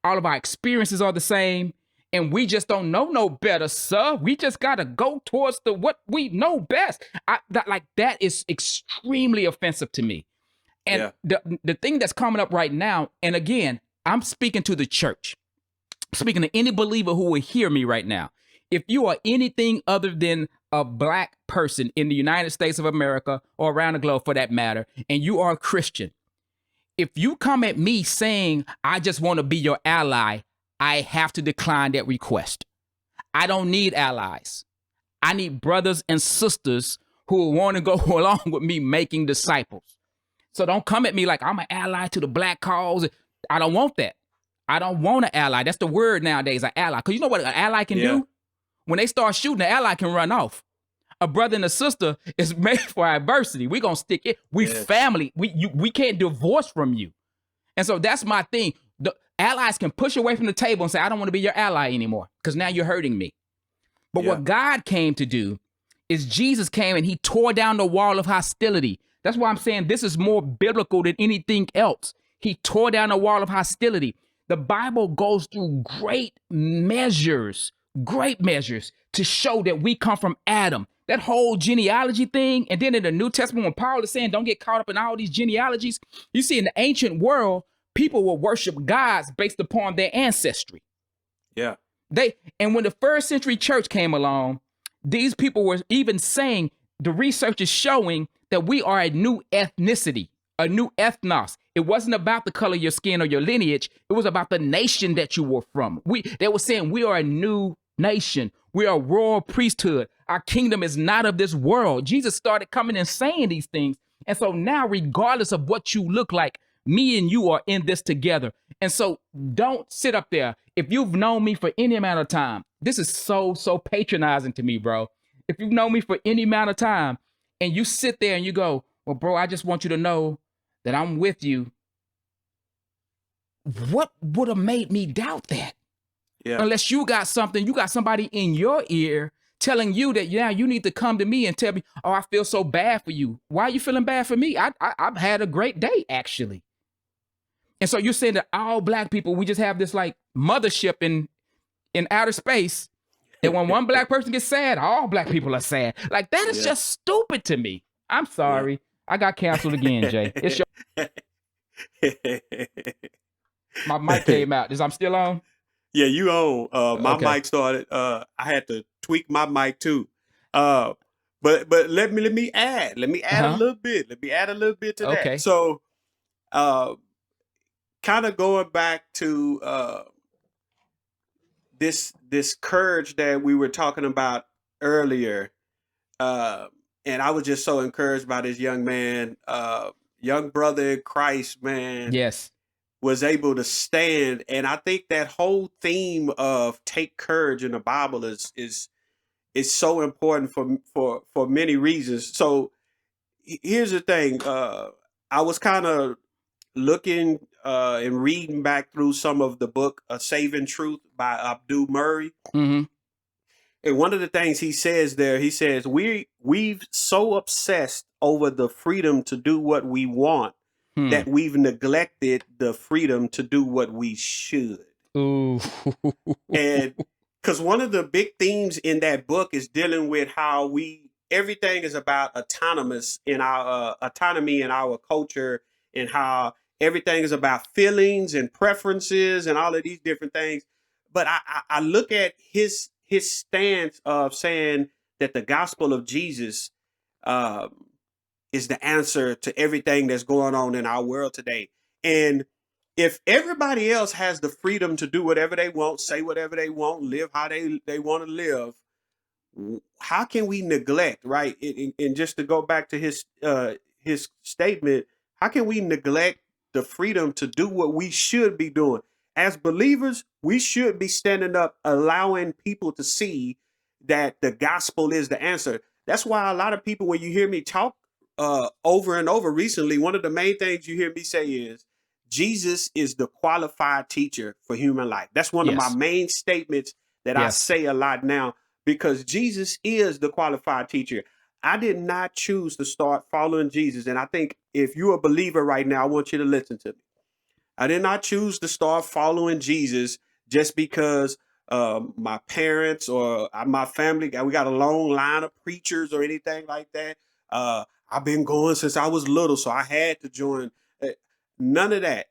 all of our experiences are the same, and we just don't know no better, sir. We just got to go towards what we know best. That is extremely offensive to me. And the thing that's coming up right now, and again, I'm speaking to the church, speaking to any believer who will hear me right now. If you are anything other than a black person in the United States of America or around the globe for that matter, and you are a Christian, if you come at me saying, I just want to be your ally, I have to decline that request. I don't need allies. I need brothers and sisters who want to go along with me making disciples. So don't come at me like I'm an ally to the black cause. I don't want that. I don't want an ally. That's the word nowadays, an ally. Because you know what an ally can do? When they start shooting, the ally can run off. A brother and a sister is made for adversity. We're going to stick it. We family. We can't divorce from you. And so that's my thing. The allies can push away from the table and say, I don't want to be your ally anymore because now you're hurting me. But what God came to do is Jesus came and he tore down the wall of hostility. That's why I'm saying this is more biblical than anything else. He tore down the wall of hostility. The Bible goes through great measures to show that we come from Adam. That whole genealogy thing. And then in the New Testament, when Paul is saying, don't get caught up in all these genealogies. You see, in the ancient world, people will worship gods based upon their ancestry. Yeah. And when the first century church came along, these people were even saying, the research is showing that we are a new ethnicity, a new ethnos. It wasn't about the color of your skin or your lineage. It was about the nation that you were from. They were saying we are a new nation. We are a royal priesthood. Our kingdom is not of this world. Jesus started coming and saying these things. And so now, regardless of what you look like, me and you are in this together. And so don't sit up there. If you've known me for any amount of time, this is so patronizing to me, bro. If you've known me for any amount of time and you sit there and you go, well, bro, I just want you to know that I'm with you. What would have made me doubt that? Yeah. Unless you got somebody in your ear telling you that, yeah, you need to come to me and tell me, oh, I feel so bad for you. Why are you feeling bad for me? I've had a great day, actually. And so you're saying that all black people, we just have this like mothership in outer space. And when one black person gets sad, all black people are sad. Like that is just stupid to me. I'm sorry. Yeah. I got canceled again, Jay. It's your my mic came out. I'm still on? Yeah, you on. My mic started. I had to tweak my mic too. But let me add. Let me add a little bit. Let me add a little bit to that. So kind of going back to this courage that we were talking about earlier. And I was just so encouraged by this young man, young brother in Christ, man. Yes. Was able to stand. And I think that whole theme of take courage in the Bible is so important for many reasons. So here's the thing. I was kind of looking and reading back through some of the book Saving Truth by Abdul Murray. Mm-hmm. And one of the things he says there, he says, we've so obsessed over the freedom to do what we want that we've neglected the freedom to do what we should. Ooh. And because one of the big themes in that book is dealing with how everything is about autonomy in our culture, and how everything is about feelings and preferences and all of these different things. But I look at his stance of saying that the gospel of Jesus is the answer to everything that's going on in our world today. And if everybody else has the freedom to do whatever they want, say whatever they want, live how they want to live, How can we neglect, right? And just to go back to his statement, how can we neglect the freedom to do what we should be doing? As believers, we should be standing up, allowing people to see that the gospel is the answer. That's why a lot of people, when you hear me talk over and over recently, one of the main things you hear me say is Jesus is the qualified teacher for human life. That's one of my Yes. main statements that I Yes. say a lot now, because Jesus is the qualified teacher. I did not choose to start following Jesus. And I think if you're a believer right now, I want you to listen to me. I did not choose to start following Jesus just because my parents or my family, we got a long line of preachers or anything like that. I've been going since I was little, so I had to join. Uh, None of that.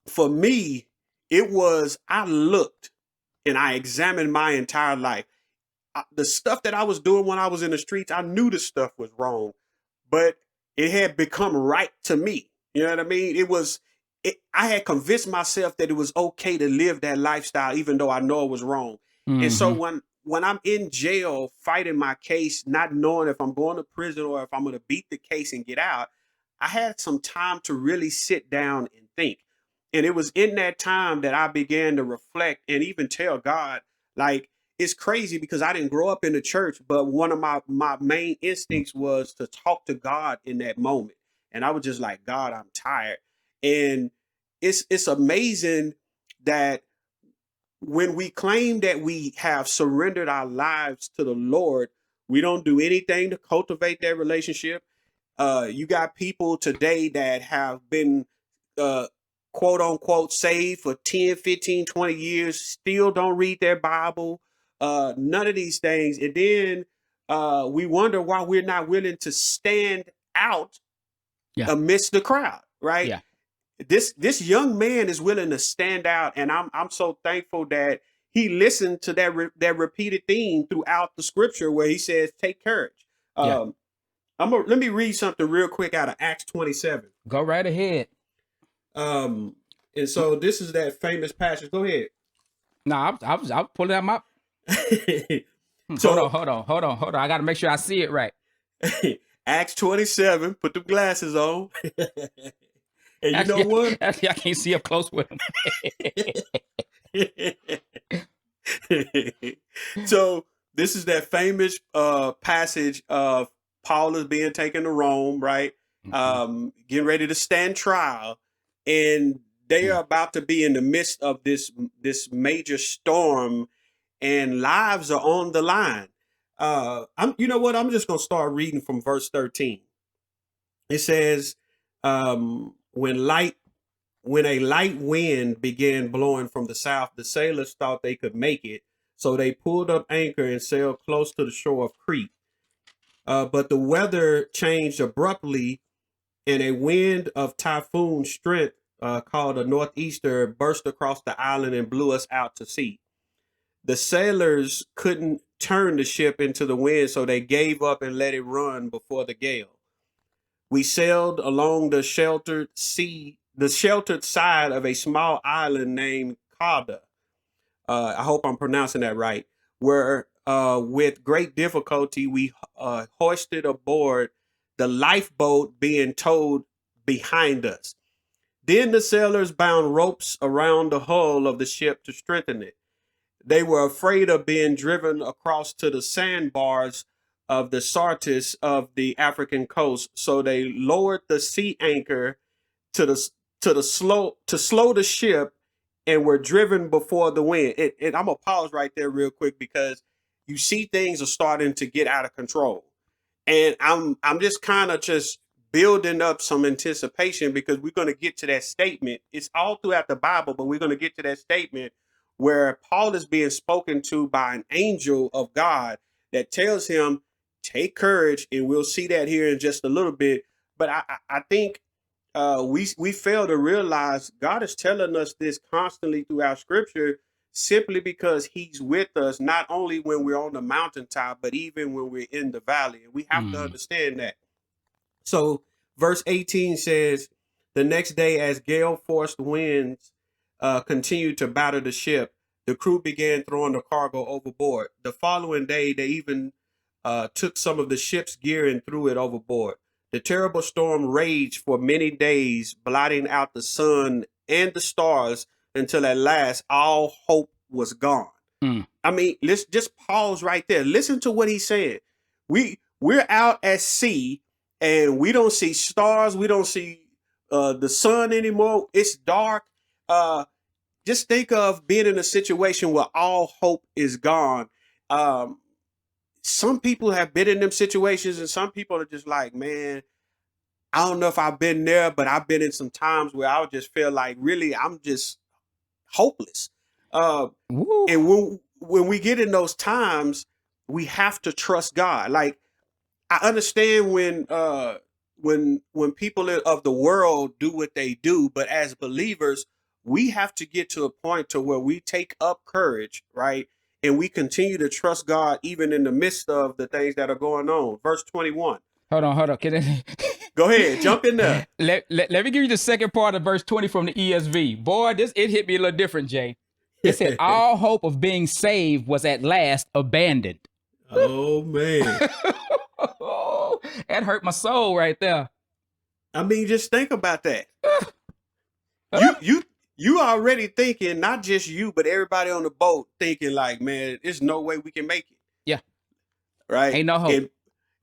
For me, it was, I looked and I examined my entire life. The stuff that I was doing when I was in the streets, I knew the stuff was wrong, but it had become right to me. You know what I mean? I had convinced myself that it was okay to live that lifestyle, even though I know it was wrong. And so Mm-hmm. when I'm in jail fighting my case, not knowing if I'm going to prison or if I'm going to beat the case and get out, I had some time to really sit down and think. And it was in that time that I began to reflect and even tell God, like, it's crazy because I didn't grow up in the church, but one of my main instincts was to talk to God in that moment. And I was just like, God, I'm tired. And it's amazing that when we claim that we have surrendered our lives to the Lord, we don't do anything to cultivate that relationship. You got people today that have been uh, quote unquote saved for 10, 15, 20 years, still don't read their Bible, none of these things. And then we wonder why we're not willing to stand out Yeah. amidst the crowd, right? Yeah. This young man is willing to stand out, and I'm so thankful that he listened to that repeated theme throughout the scripture where he says, "Take courage." Yeah. Um, let me read something real quick out of Acts 27. Go right ahead. Um, and so this is that famous passage. Go ahead. No, I was pulling out my. So Hold on. I got to make sure I see it right. Acts 27. Put the glasses on. And you know Actually, what? actually, I can't see up close with him. So this is that famous passage of Paul is being taken to Rome, right? Mhm. Getting ready to stand trial, and they are about to be in the midst of this major storm, and lives are on the line. You know what? I'm just gonna start reading from verse 13. It says, when a light wind began blowing from the south, the sailors thought they could make it, so they pulled up anchor and sailed close to the shore of Crete. But the weather changed abruptly, and a wind of typhoon strength, called a northeaster, burst across the island and blew us out to sea. The sailors couldn't turn the ship into the wind, so they gave up and let it run before the gale. We sailed along the sheltered side of a small island named Cauda. I hope I'm pronouncing that right. Where, with great difficulty, we hoisted aboard the lifeboat being towed behind us. Then the sailors bound ropes around the hull of the ship to strengthen it. They were afraid of being driven across to the sandbars of the Sardis of the African coast, so they lowered the sea anchor to the to slow the ship, and were driven before the wind. And I'm gonna pause right there real quick because you see things are starting to get out of control, and I'm just kind of just building up some anticipation because we're going to get to that statement. It's all throughout the Bible, but we're going to get to that statement where Paul is being spoken to by an angel of God that tells him, take courage, and we'll see that here in just a little bit. But I think we fail to realize God is telling us this constantly throughout scripture, simply because he's with us, not only when we're on the mountaintop, but even when we're in the valley. And we have to Mm. understand that. So verse 18 says, the next day, as gale forced winds continued to batter the ship, The crew began throwing the cargo overboard. The following day, they even took some of the ship's gear and threw it overboard. The terrible storm raged for many days, blotting out the sun and the stars until at last all hope was gone. I mean, let's just pause right there. Listen to what he's saying. We're out at sea and we don't see stars. We don't see the sun anymore. It's dark. Just think of being in a situation where all hope is gone. Some people have been in them situations, and some people are just like, man, I don't know if I've been there, but I've been in some times where I would just feel like, really, I'm just hopeless. And when we get in those times, we have to trust God. Like, I understand when people of the world do what they do, but as believers, we have to get to a point to where we take up courage, right? And we continue to trust God even in the midst of the things that are going on. Verse 21. Hold on. Go ahead, jump in there. Let me give you the second part of verse 20 from the ESV. Boy, it hit me a little different, Jay. It said, all hope of being saved was at last abandoned. Oh, man. That hurt my soul right there. I mean, just think about that. You already thinking, not just you, but everybody on the boat thinking like, man, there's no way we can make it. Yeah. Right? Ain't no hope.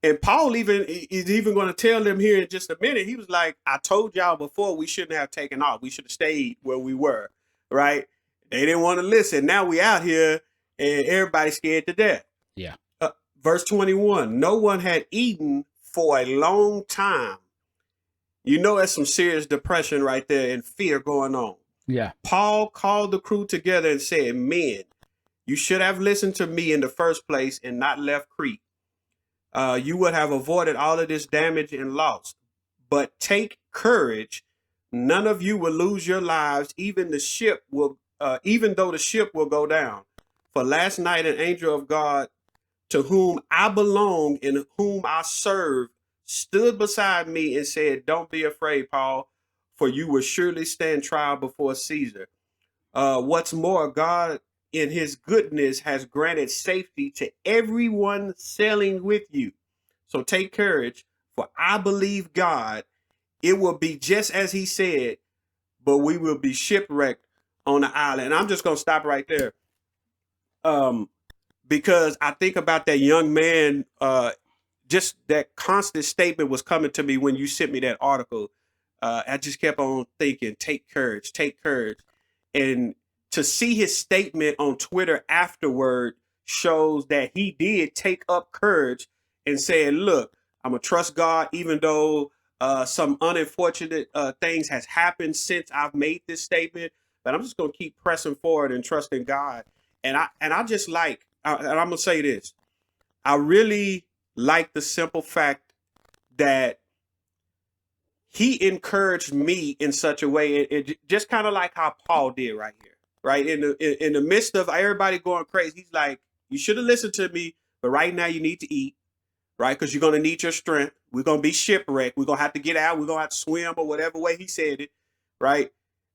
And Paul is even going to tell them here in just a minute. He was like, I told y'all before we shouldn't have taken off. We should have stayed where we were. Right? They didn't want to listen. Now we out here and everybody's scared to death. Yeah. Verse 21, no one had eaten for a long time. You know, that's some serious depression right there and fear going on. Yeah. Paul called the crew together and said, men, you should have listened to me in the first place and not left Crete. You would have avoided all of this damage and loss. But take courage. None of you will lose your lives. Even though the ship will go down. For last night, an angel of God to whom I belong and whom I serve stood beside me and said, don't be afraid, Paul, for you will surely stand trial before Caesar. What's more, God in his goodness has granted safety to everyone sailing with you. So take courage, for I believe God, it will be just as he said, but we will be shipwrecked on the island. And I'm just going to stop right there. Because I think about that young man, just that constant statement was coming to me when you sent me that article. I just kept on thinking, take courage. And to see his statement on Twitter afterward shows that he did take up courage and said, look, I'm going to trust God, even though some unfortunate things has happened since I've made this statement. But I'm just going to keep pressing forward and trusting God. And I just like, and I'm going to say this, I really like the simple fact that he encouraged me in such a way, it just kind of like how Paul did right here, right? In the midst of everybody going crazy, he's like, you should have listened to me, but right now you need to eat, right? Because you're going to need your strength. We're going to be shipwrecked. We're going to have to get out. We're going to have to swim or whatever way he said it, right?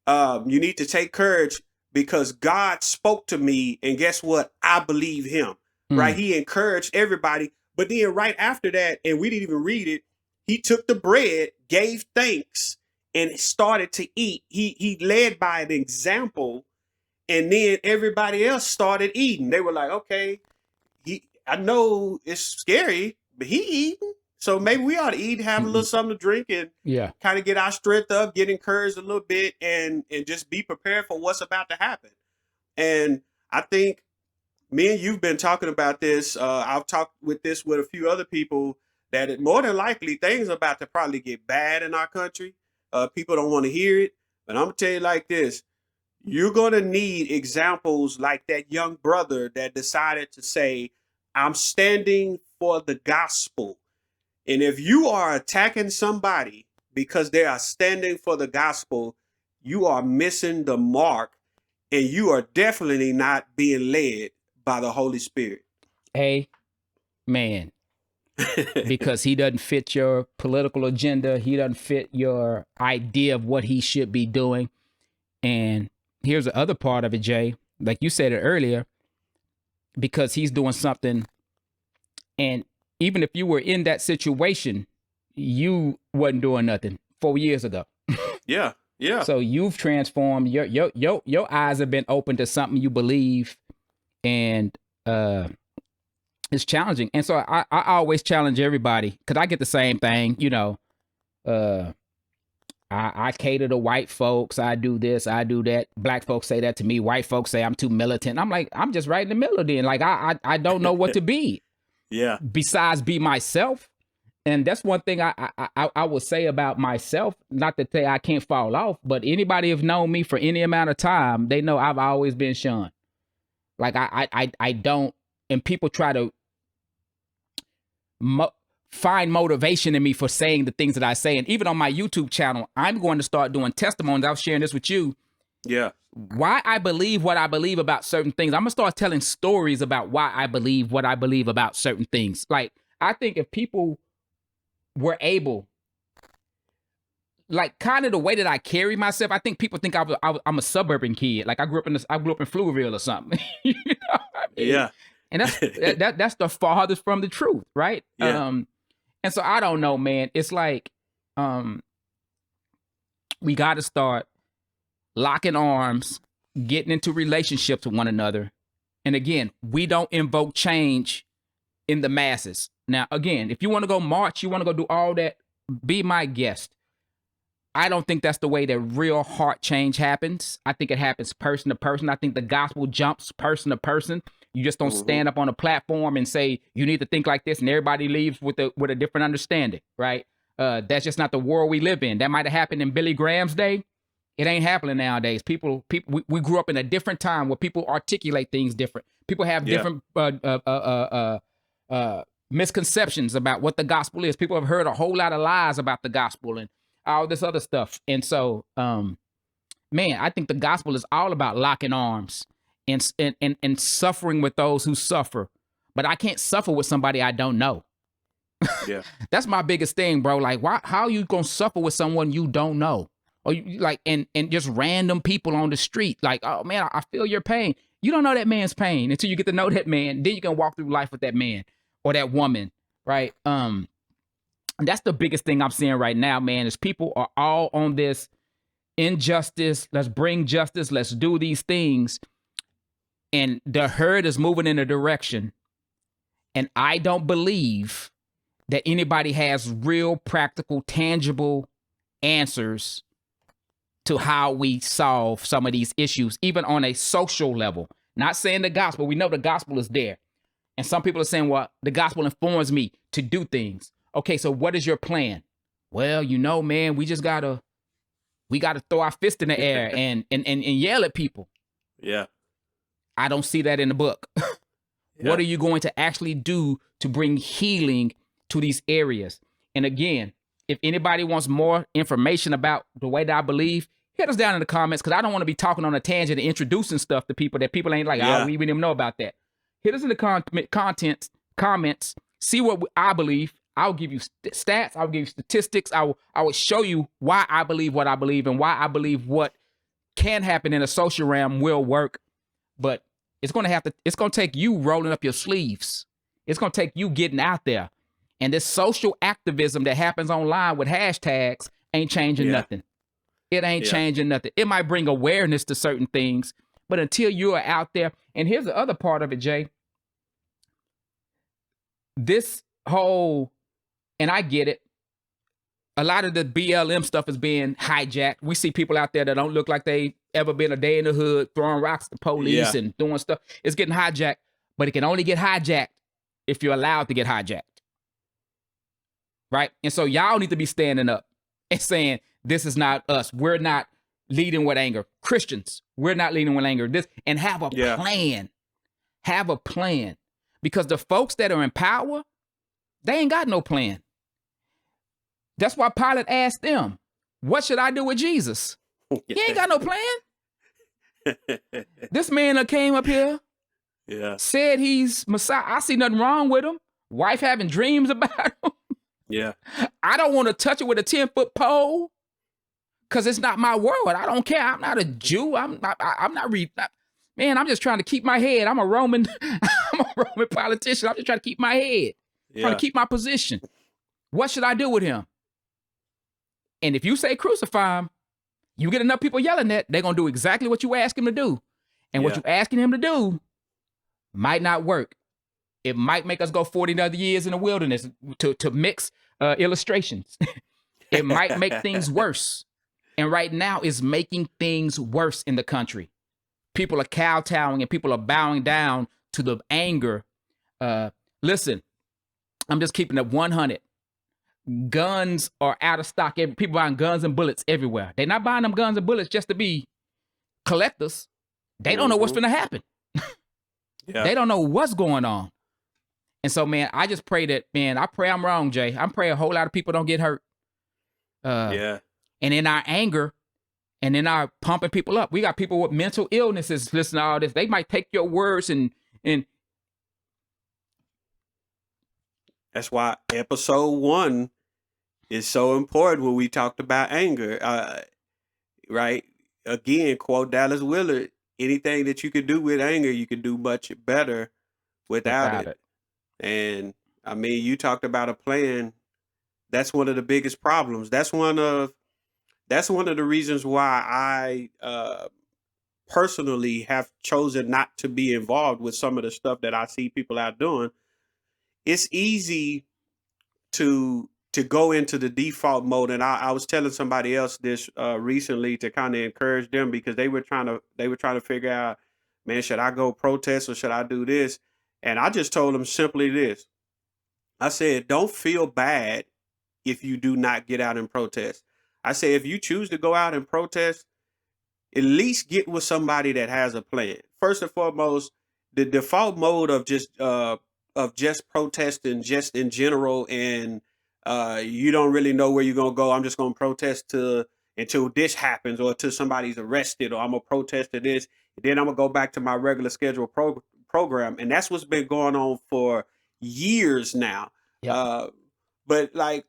You need to take courage because God spoke to me, and guess what? I believe him, right? He encouraged everybody. But then right after that, and we didn't even read it, he took the bread, gave thanks, and started to eat. He led by an example, and then everybody else started eating. They were like, okay, I know it's scary, but he eating. So maybe we ought to eat, have a little something to drink, and kind of get our strength up, get encouraged a little bit, and just be prepared for what's about to happen. And I think me and you've been talking about this. I've talked with a few other people that more than likely things are about to probably get bad in our country. People don't want to hear it, but I'm gonna tell you like this. You're going to need examples like that young brother that decided to say, I'm standing for the gospel. And if you are attacking somebody because they are standing for the gospel, you are missing the mark, and you are definitely not being led by the Holy Spirit. Amen. Because he doesn't fit your political agenda. He doesn't fit your idea of what he should be doing. And here's the other part of it, Jay. like you said it earlier, because he's doing something. And even if you were in that situation, you wasn't doing nothing 4 years ago. Yeah. Yeah. So you've transformed. Your eyes have been open to something you believe, and it's challenging. And so I always challenge everybody, because I get the same thing. You know, I cater to white folks. I do this. I do that. Black folks say that to me. White folks say I'm too militant. I'm like, I'm just right in the middle. Then, like, I don't know what to be. Yeah. Besides be myself. And that's one thing I would say about myself, not to say I can't fall off, but anybody who've known me for any amount of time, they know I've always been shunned. Like I don't, and people try to find motivation in me for saying the things that I say. And even on my YouTube channel, I'm going to start doing testimonies. I was sharing this with you. Yeah. Why I believe what I believe about certain things. I'm going to start telling stories about why I believe what I believe about certain things. Like, I think if people were able, like, kind of the way that I carry myself, I think people think I'm a suburban kid. Like, I grew up in Pflugerville or something. You know what I mean? Yeah. And that's the farthest from the truth, right? Yeah. And so I don't know, man. It's like we got to start locking arms, getting into relationships with one another. And again, we don't invoke change in the masses. Now, again, if you want to go march, you want to go do all that, be my guest. I don't think that's the way that real heart change happens. I think it happens person to person. I think the gospel jumps person to person. You just don't stand up on a platform and say, you need to think like this, and everybody leaves with a different understanding, right? That's just not the world we live in. That might have happened in Billy Graham's day. It ain't happening nowadays. We grew up in a different time where people articulate things different. People have different misconceptions about what the gospel is. People have heard a whole lot of lies about the gospel and all this other stuff. And so, man, I think the gospel is all about locking arms and suffering with those who suffer. But I can't suffer with somebody I don't know. Yeah. That's my biggest thing, bro. Like, how are you gonna suffer with someone you don't know? Or you like, and just random people on the street. Like, oh man, I feel your pain. You don't know that man's pain until you get to know that man. Then you can walk through life with that man or that woman, right? That's the biggest thing I'm seeing right now, man, is people are all on this injustice. Let's bring justice. Let's do these things. And the herd is moving in a direction. And I don't believe that anybody has real, practical, tangible answers to how we solve some of these issues, even on a social level. Not saying the gospel. We know the gospel is there. And some people are saying, well, the gospel informs me to do things. Okay, so what is your plan? Well, you know, man, we gotta throw our fist in the air and yell at people. Yeah. I don't see that in the book. Yeah. What are you going to actually do to bring healing to these areas? And again, if anybody wants more information about the way that I believe, hit us down in the comments, because I don't want to be talking on a tangent and introducing stuff to people that people ain't like, oh, we didn't even know about that. Hit us in the comments, see what I believe. I'll give you stats. I'll give you statistics. I will show you why I believe what I believe and why I believe what can happen in a social realm will work. But it's going to take you rolling up your sleeves. It's going to take you getting out there. And this social activism that happens online with hashtags ain't changing nothing. It ain't changing nothing. It might bring awareness to certain things, but until you are out there, and here's the other part of it, Jay. This whole, and I get it, a lot of the BLM stuff is being hijacked. We see people out there that don't look like they ever been a day in the hood, throwing rocks at the police and doing stuff. It's getting hijacked, but it can only get hijacked if you're allowed to get hijacked. Right? And so y'all need to be standing up and saying, this is not us. We're not leading with anger. Christians, we're not leading with anger. And have a plan. Have a plan. Because the folks that are in power, they ain't got no plan. That's why Pilate asked them, what should I do with Jesus? He ain't got no plan. This man that came up here, said he's Messiah. I see nothing wrong with him. Wife having dreams about him. Yeah. I don't want to touch it with a 10-foot pole because it's not my world. I don't care. I'm not a Jew. I'm not reading. Man, I'm just trying to keep my head. I'm a Roman, I'm a Roman politician. I'm just trying to keep my head, trying to keep my position. What should I do with him? And if you say crucify him, you get enough people yelling that, they're going to do exactly what you ask him to do. And what you asking him to do might not work. It might make us go 40 other years in the wilderness to mix illustrations. It might make things worse. And right now it's making things worse in the country. People are kowtowing and people are bowing down to the anger. Listen, I'm just keeping it 100. Guns are out of stock. People buying guns and bullets everywhere. They're not buying them guns and bullets just to be collectors. They don't know what's going to happen. They don't know what's going on. And so, man, I just pray that, man, I pray I'm wrong, Jay. I'm praying a whole lot of people don't get hurt. And in our anger and in our pumping people up, we got people with mental illnesses listening to all this. They might take your words and that's why episode 1 is so important when we talked about anger. Right? Again, quote Dallas Willard, anything that you could do with anger, you could do much better without it. And I mean, you talked about a plan. That's one of the biggest problems. That's one of the reasons why I personally have chosen not to be involved with some of the stuff that I see people out doing. It's easy to go into the default mode. And I was telling somebody else this recently to kind of encourage them, because they were trying to figure out, man, should I go protest or should I do this? And I just told them simply this. I said, don't feel bad if you do not get out and protest. I say, if you choose to go out and protest, at least get with somebody that has a plan. First and foremost, the default mode of just protesting just in general, and you don't really know where you're gonna go. I'm just gonna protest until this happens, or until somebody's arrested, or I'm gonna protest to this, then I'm gonna go back to my regular scheduled program. And that's what's been going on for years now. But like,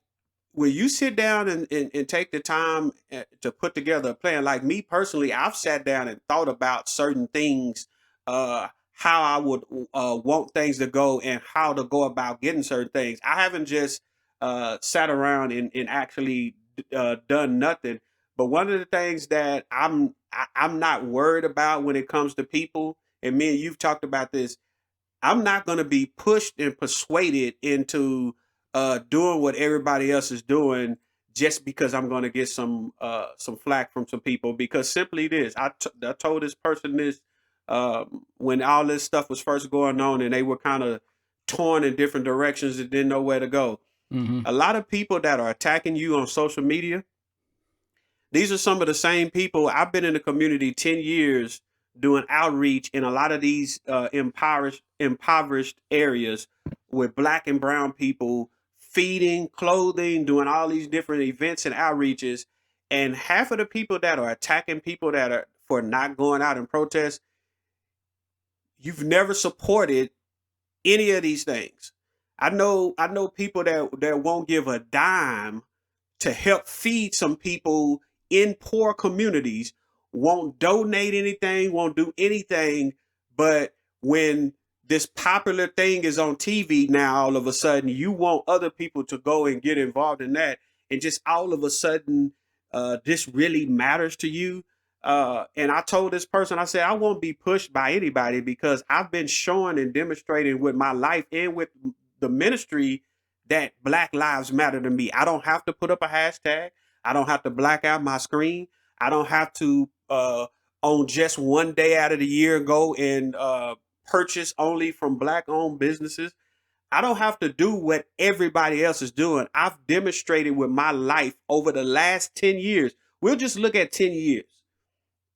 when you sit down and take the time to put together a plan, like me personally, I've sat down and thought about certain things, how I would want things to go and how to go about getting certain things. I haven't just sat around and actually done nothing. But one of the things that I'm not worried about when it comes to people, and me and you've talked about this, I'm not going to be pushed and persuaded into doing what everybody else is doing just because I'm going to get some flack from some people. Because simply this, I told this person this when all this stuff was first going on and they were kind of torn in different directions and didn't know where to go. A lot of people that are attacking you on social media, these are some of the same people. I've been in the community 10 years doing outreach in a lot of these impoverished areas with Black and brown people, feeding, clothing, doing all these different events and outreaches. And half of the people that are attacking people that are for not going out and protest, you've never supported any of these things. I know people that won't give a dime to help feed some people in poor communities, won't donate anything, won't do anything. But when this popular thing is on TV now, all of a sudden you want other people to go and get involved in that. And just all of a sudden, this really matters to you. And I told this person, I said, I won't be pushed by anybody, because I've been showing and demonstrating with my life and with the ministry that Black lives matter to me. I don't have to put up a hashtag. I don't have to black out my screen. I don't have to on just one day out of the year go and purchase only from Black-owned businesses. I don't have to do what everybody else is doing. I've demonstrated with my life over the last 10 years. We'll just look at 10 years.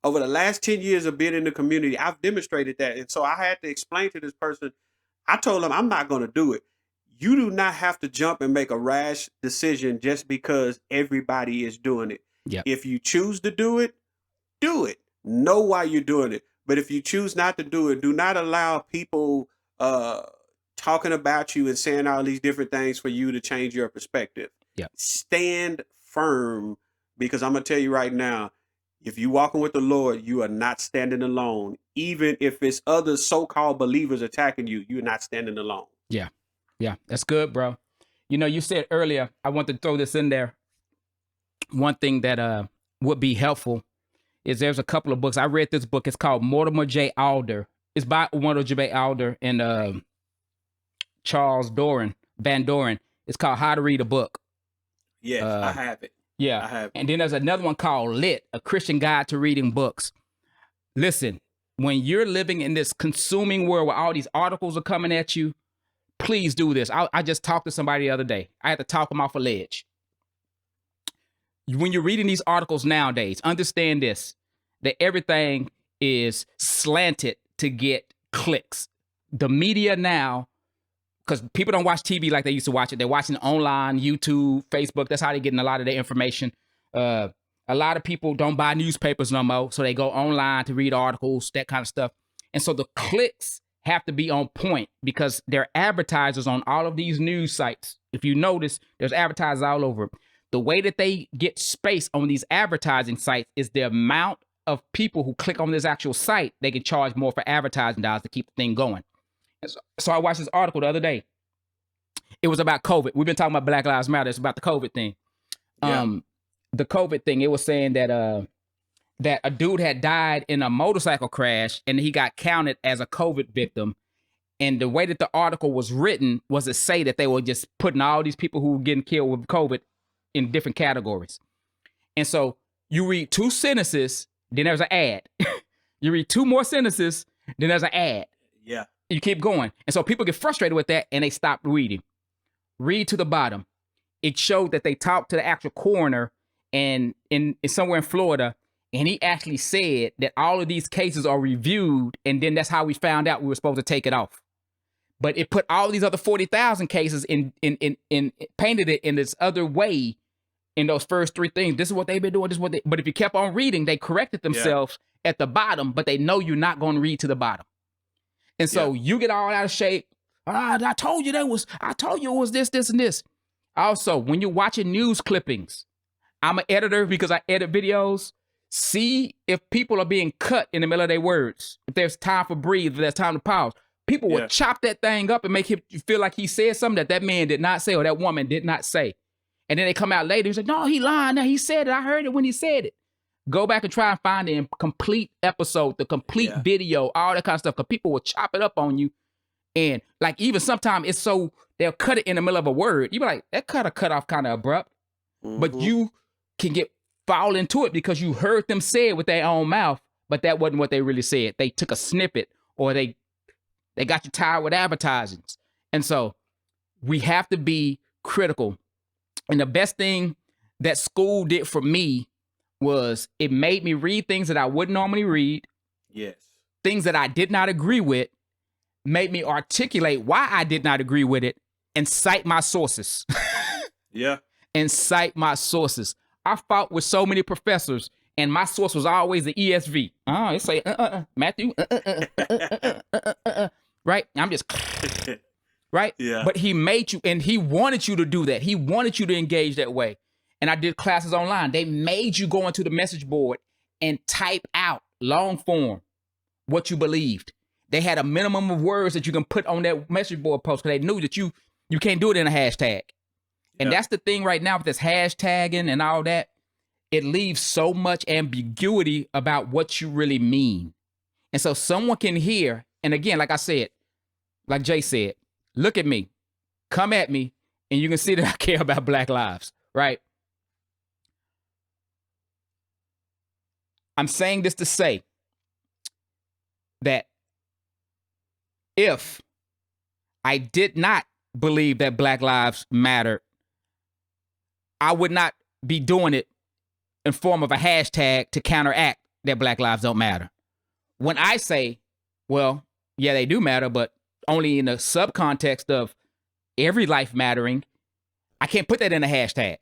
Over the last 10 years of being in the community, I've demonstrated that. And so I had to explain to this person, I told him, I'm not going to do it. You do not have to jump and make a rash decision just because everybody is doing it. If you choose to do it, do it. Know why you're doing it. But if you choose not to do it, do not allow people talking about you and saying all these different things for you to change your perspective. Stand firm, because I'm going to tell you right now, If you walking with the Lord, you are not standing alone. Even if it's other so-called believers attacking you, you're not standing alone. Yeah. Yeah. That's good, bro. You know, you said earlier, I want to throw this in there. One thing that would be helpful is there's a couple of books. I read this book. It's called Mortimer J. Alder. It's by Mortimer J. Alder and Charles Van Doren. It's called How to Read a Book. Yes, I have it. Yeah. I have it. And then there's another one called Lit, A Christian Guide to Reading Books. Listen, when you're living in this consuming world where all these articles are coming at you, please do this. I just talked to somebody the other day. I had to talk them off a ledge. When you're reading these articles nowadays, understand this, that everything is slanted to get clicks. The media now, because people don't watch TV like they used to watch it. They're watching online, YouTube, Facebook. That's how they're getting a lot of their information. A lot of people don't buy newspapers no more, so they go online to read articles, that kind of stuff. And so the clicks have to be on point because there are advertisers on all of these news sites. If you notice, there's advertisers all over. The way that they get space on these advertising sites is the amount of people who click on this actual site. They can charge more for advertising dollars to keep the thing going. So I watched this article the other day. It was about COVID. We've been talking about Black Lives Matter. It's about the COVID thing. Yeah. The COVID thing, it was saying that that a dude had died in a motorcycle crash and he got counted as a COVID victim. And the way that the article was written was to say that they were just putting all these people who were getting killed with COVID in different categories. And so you read 2 sentences, then there's an ad. You read 2 more sentences, then there's an ad. Yeah. You keep going. And so people get frustrated with that and they stop reading. Read to the bottom. It showed that they talked to the actual coroner and in somewhere in Florida, and he actually said that all of these cases are reviewed, and then that's how we found out we were supposed to take it off. But it put all these other 40,000 cases in painted it in this other way in those first 3 things. This is what they've been doing. This is what but if you kept on reading, they corrected themselves at the bottom, but they know you're not going to read to the bottom. And so you get all out of shape. I told you it was this, this, and this. Also, when you're watching news clippings, I'm an editor because I edit videos. See if people are being cut in the middle of their words. If there's time for breathe, if there's time to pause. People will chop that thing up and make him feel like he said something that man did not say or that woman did not say. And then they come out later and say, no, he lying. No, he said it. I heard it when he said it. Go back and try and find the complete episode, the complete video, all that kind of stuff. Because people will chop it up on you. And like even sometimes it's so they'll cut it in the middle of a word. You be like, that cut off kind of abrupt. Mm-hmm. But you can fall into it because you heard them say it with their own mouth, but that wasn't what they really said. They took a snippet or they got you tired with advertisements. And so we have to be critical. And the best thing that school did for me was it made me read things that I wouldn't normally read. Yes. Things that I did not agree with, made me articulate why I did not agree with it and cite my sources. Yeah. And cite my sources. I fought with so many professors and my source was always the ESV. It say, Matthew, right? I'm just, right? Yeah. But he made you, and he wanted you to do that. He wanted you to engage that way. And I did classes online. They made you go into the message board and type out long form what you believed. They had a minimum of words that you can put on that message board post because they knew that you can't do it in a hashtag. And that's the thing right now with this hashtagging and all that. It leaves so much ambiguity about what you really mean. And so someone can hear, and again, like I said, like Jay said, look at me, come at me, and you can see that I care about Black lives, right? I'm saying this to say that if I did not believe that Black lives mattered, I would not be doing it in form of a hashtag to counteract that Black lives don't matter. When I say, well, yeah, they do matter, but only in the subcontext of every life mattering, I can't put that in a hashtag.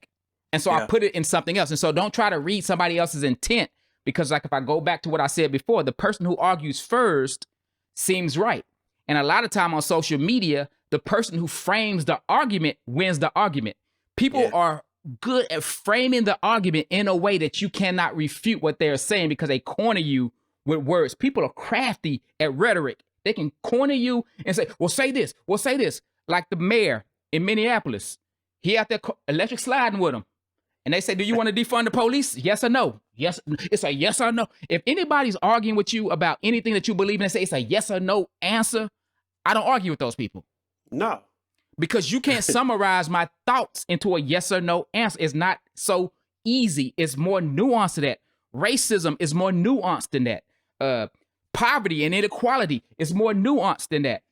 And so I put it in something else. And so don't try to read somebody else's intent because like if I go back to what I said before, the person who argues first seems right. And a lot of time on social media, the person who frames the argument wins the argument. People are good at framing the argument in a way that you cannot refute what they're saying because they corner you with words. People are crafty at rhetoric. They can corner you and say, well, say this. Well, say this. Like the mayor in Minneapolis. He out there electric sliding with them. And they say, do you want to defund the police? Yes or no? Yes. It's a yes or no. If anybody's arguing with you about anything that you believe in and say it's a yes or no answer, I don't argue with those people. No. Because you can't summarize my thoughts into a yes or no answer. It's not so easy. It's more nuanced than that. Racism is more nuanced than that. Poverty and inequality is more nuanced than that.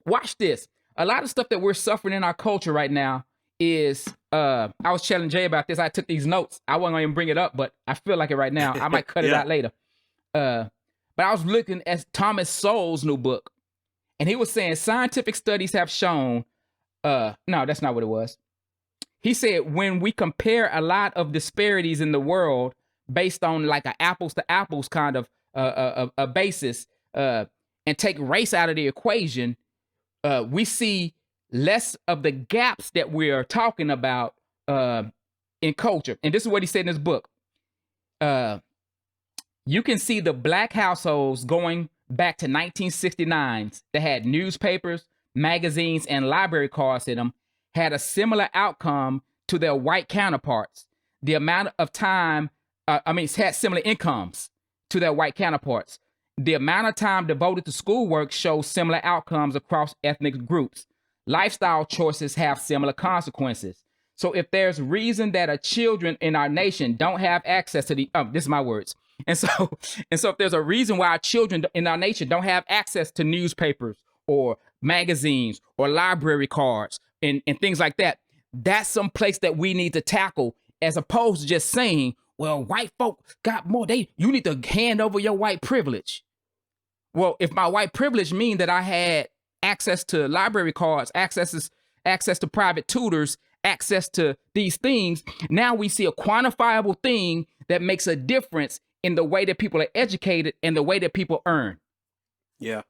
Watch this. A lot of stuff that we're suffering in our culture right now is, I was telling Jay about this. I took these notes. I wasn't going to even bring it up, but I feel like it right now. I might cut it out later. But I was looking at Thomas Sowell's new book, and he was saying scientific studies have shown, no, that's not what it was. He said, when we compare a lot of disparities in the world based on like an apples to apples kind of a basis, and take race out of the equation, we see less of the gaps that we are talking about in culture. And this is what he said in his book. You can see the black households going back to 1969s that had newspapers, magazines, and library cards in them had a similar outcome to their white counterparts. The amount of time, had similar incomes to their white counterparts. The amount of time devoted to schoolwork shows similar outcomes across ethnic groups. Lifestyle choices have similar consequences. So if there's reason that children in our nation don't have access to this is my words. And so if there's a reason why our children in our nation don't have access to newspapers or magazines or library cards and things like that, that's some place that we need to tackle, as opposed to just saying, well, white folk got more. You need to hand over your white privilege. Well, if my white privilege mean that I had access to library cards, access to private tutors, access to these things, now we see a quantifiable thing that makes a difference in the way that people are educated and the way that people earn. Yeah.